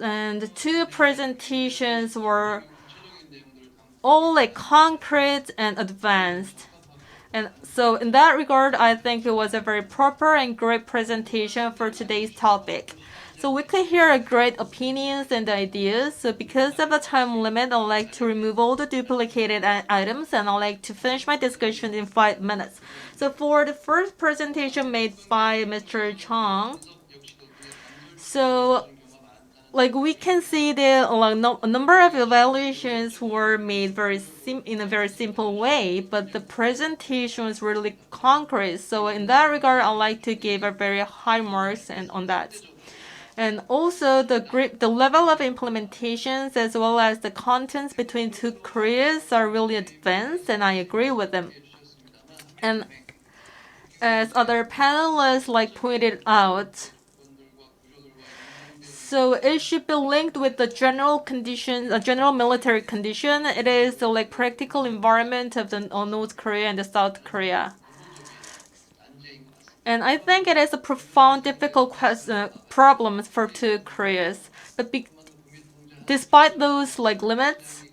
and the two presentations were all like concrete and advanced. And so in that regard, I think it was a very proper and great presentation for today's topic. So we could hear great opinions and ideas. So because of the time limit, I'd like to remove all the duplicated items, and I'd like to finish my discussion in 5 minutes. So for the first presentation made by Mr. Chong, so like we can see the a number of evaluations were made in a very simple way, but the presentation was really concrete. So in that regard, I'd like to give a very high marks on that. And also the level of implementations as well as the contents between two Koreas are really advanced, and I agree with them. And as other panelists like pointed out, so it should be linked with the general condition, a general military condition. It is the like practical environment of the North Korea and the South Korea. And I think it is a profound, difficult problems for two Koreas. But despite those like limits,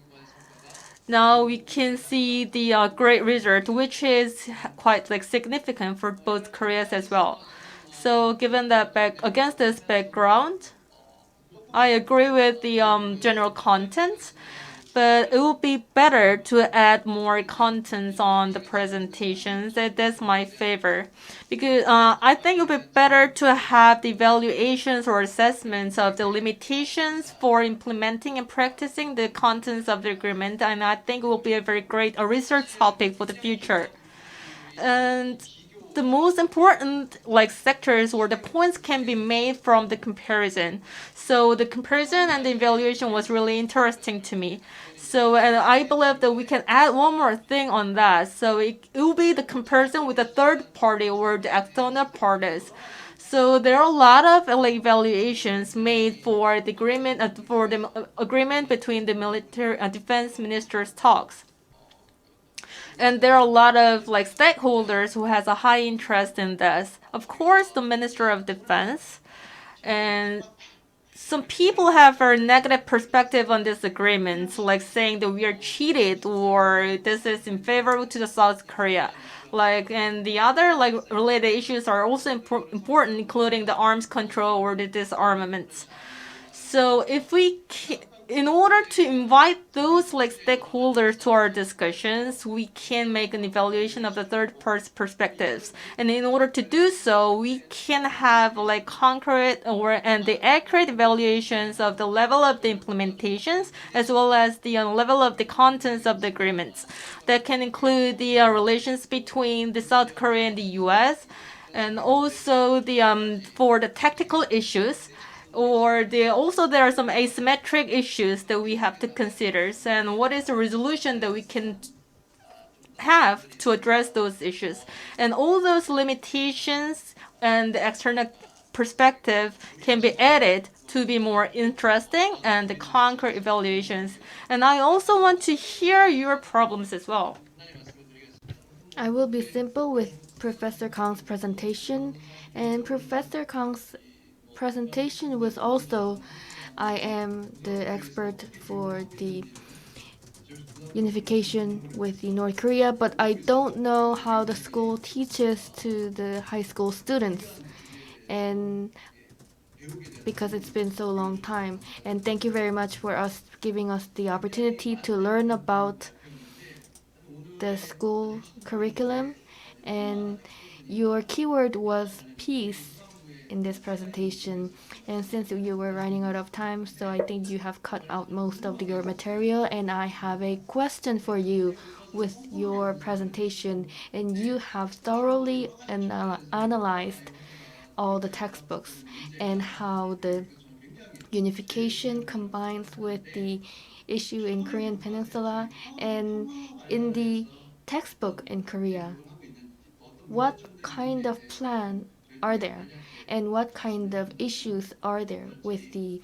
now we can see the great result, which is quite like significant for both Koreas as well. So given that against this background, I agree with the general content, but it would be better to add more contents on the presentations. That's my favor, because I think it would be better to have the evaluations or assessments of the limitations for implementing and practicing the contents of the agreement, and I think it will be a very great research topic for the future. And the most important like sectors or the points can be made from the comparison. So the comparison and the evaluation was really interesting to me. So and I believe that we can add one more thing on that. So it will be the comparison with the third party or the external parties. So there are a lot of like evaluations made for the agreement between the military defense ministers talks. And there are a lot of like stakeholders who has a high interest in this. Of course, the Minister of Defense, and some people have a negative perspective on this agreement, like saying that we are cheated or this is in favor to the South Korea. Like, and the other like related issues are also important, including the arms control or the disarmament. So if in order to invite those like stakeholders to our discussions, we can make an evaluation of the third party's perspectives. And in order to do so, we can have like concrete and the accurate evaluations of the level of the implementations as well as the level of the contents of the agreements. That can include the relations between the South Korea and the U.S. and also the for the tactical issues. Or there are some asymmetric issues that we have to consider. And what is the resolution that we can have to address those issues? And all those limitations and the external perspective can be added to be more interesting and the concrete evaluations. And I also want to hear your problems as well. I will be simple with Professor Kong's presentation, and Professor Kong's presentation was also, I am the expert for the unification with the North Korea, but I don't know how the school teaches to the high school students, and because it's been so long time. And thank you very much for giving us the opportunity to learn about the school curriculum. And your keyword was peace in this presentation, and since you were running out of time, so I think you have cut out most of your material, and I have a question for you with your presentation. And you have thoroughly analyzed all the textbooks and how the unification combines with the issue in Korean Peninsula and in the textbook in Korea. What kind of plan are there? And what kind of issues are there with the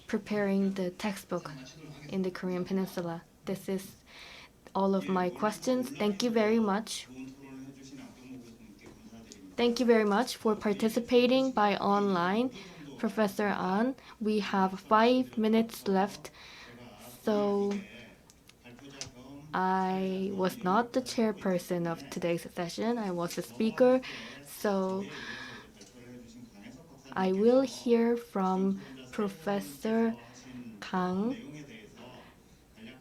preparing the textbook in the Korean Peninsula? This is all of my questions. Thank you very much. Thank you very much for participating by online Professor An. We have 5 minutes left, so I was not the chairperson of today's session. I was the speaker, so I will hear from Professor Kang,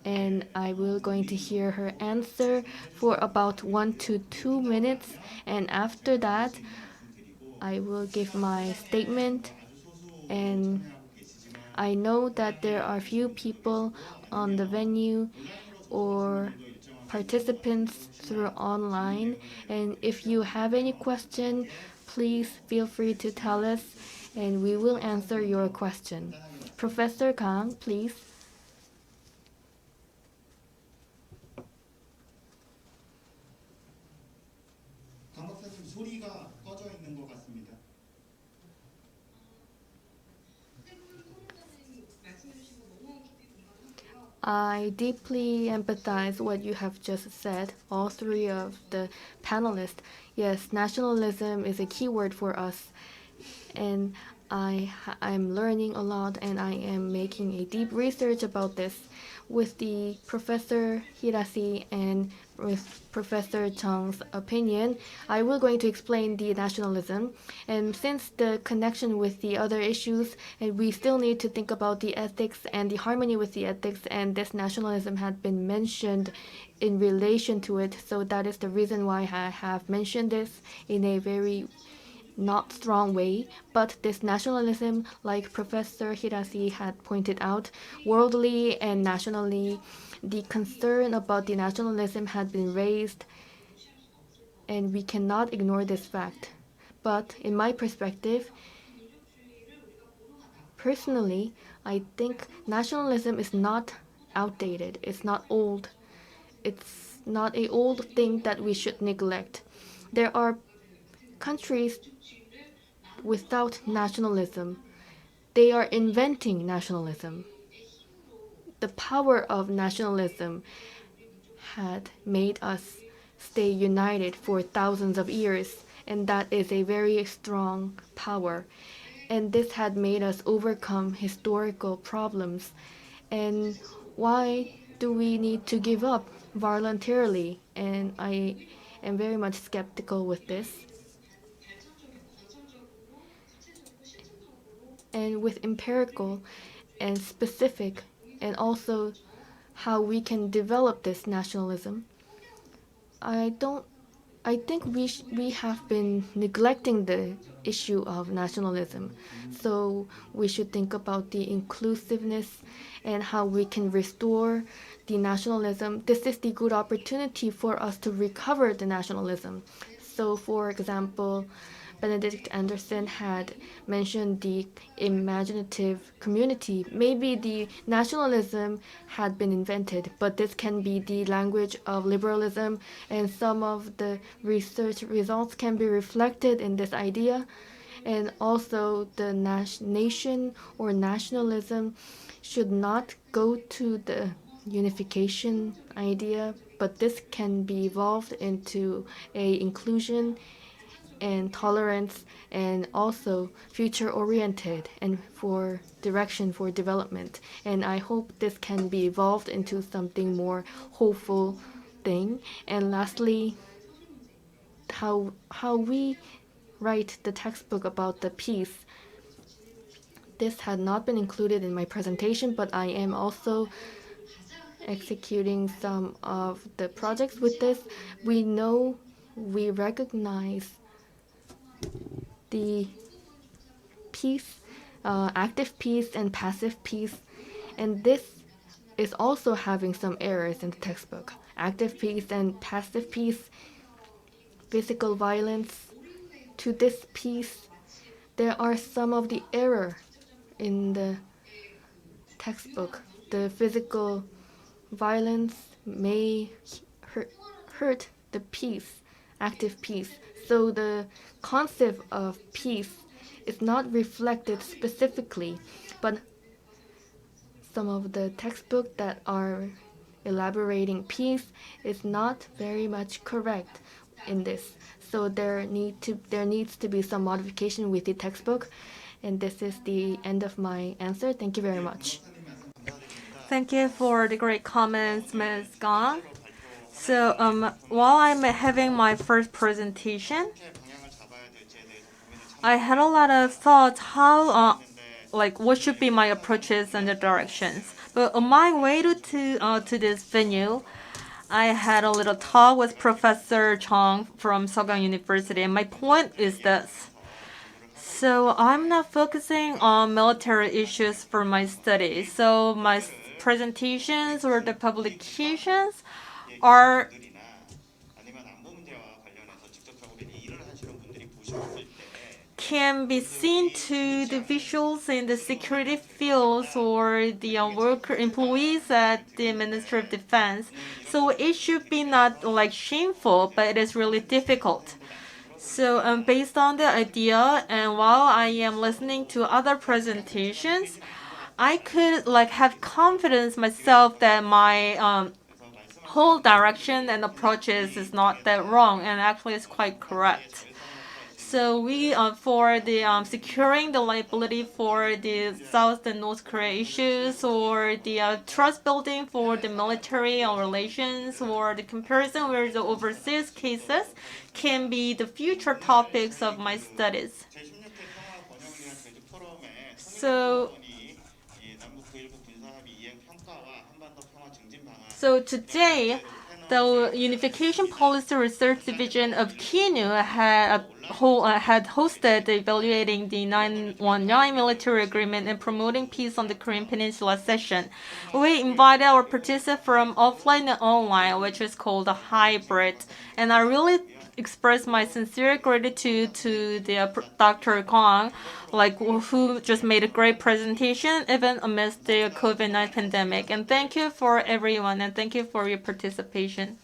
and I will going to hear her answer for about 1 to 2 minutes, and after that I will give my statement. And I know that there are few people on the venue or participants through online, and if you have any question, please feel free to tell us and we will answer your question. Professor Kang, please. 강 박사님 소리가 꺼져 있는 것 같습니다. I deeply empathize what you have just said, all three of the panelists. Yes, nationalism is a key word for us, and I'm learning a lot, and I am making a deep research about this with the Professor Hirasi and with Professor Chang's opinion. I will going to explain the nationalism, and since the connection with the other issues, and we still need to think about the ethics and the harmony with the ethics, and this nationalism had been mentioned in relation to it, so that is the reason why I have mentioned this in a very not strong way, but this nationalism, like Professor Hirasi had pointed out, worldly and nationally, the concern about the nationalism had been raised, and we cannot ignore this fact. But in my perspective, personally, I think nationalism is not outdated, it's not old, it's not a old thing that we should neglect. There are countries without nationalism. They are inventing nationalism. The power of nationalism had made us stay united for thousands of years, and that is a very strong power. And this had made us overcome historical problems. And why do we need to give up voluntarily? And I am very much skeptical with this. And with empirical and specific, and also how we can develop this nationalism, I think we have been neglecting the issue of nationalism. So we should think about the inclusiveness and how we can restore the nationalism. This is the good opportunity for us to recover the nationalism. So for example, Benedict Anderson had mentioned the imaginative community. Maybe the nationalism had been invented, but this can be the language of liberalism, and some of the research results can be reflected in this idea. And also, the nation or nationalism should not go to the unification idea, but this can be evolved into a inclusion and tolerance, and also future oriented and for direction for development. And I hope this can be evolved into something more hopeful thing. And lastly, how we write the textbook about the peace. This had not been included in my presentation, but I am also executing some of the projects with this. We recognize the peace, active peace and passive peace, and this is also having some errors in the textbook. Active peace and passive peace, physical violence. To this peace, there are some of the error in the textbook. The physical violence may hurt the peace, active peace. So the concept of peace is not reflected specifically, but some of the textbooks that are elaborating peace is not very much correct in this. So there needs to be some modification with the textbook. And this is the end of my answer. Thank you very much. Thank you for the great comments, Ms. Gong. So while I'm having my first presentation, I had a lot of thoughts how what should be my approaches and the directions. But on my way to this venue, I had a little talk with Professor Chong from Sogang University, and my point is this. So I'm not focusing on military issues for my studies. So my presentations or the publications are can be seen to the visuals in the security fields or the worker employees at the Ministry of Defense. So it should be not like shameful, but it is really difficult. So based on the idea, and while I am listening to other presentations, I could have confidence myself that my whole direction and approaches is not that wrong, and actually it's quite correct. So we for the securing the liability for the South and North Korea issues, or the trust building for the military relations, or the comparison with the overseas cases, can be the future topics of my studies. So today, the Unification Policy Research Division of KINU had hosted evaluating the 919 military agreement and promoting peace on the Korean Peninsula session. We invited our participants from offline and online, which is called a hybrid. And I really express my sincere gratitude to the Dr. Kwang, who just made a great presentation even amidst the COVID-19 pandemic. And thank you for everyone, and thank you for your participation.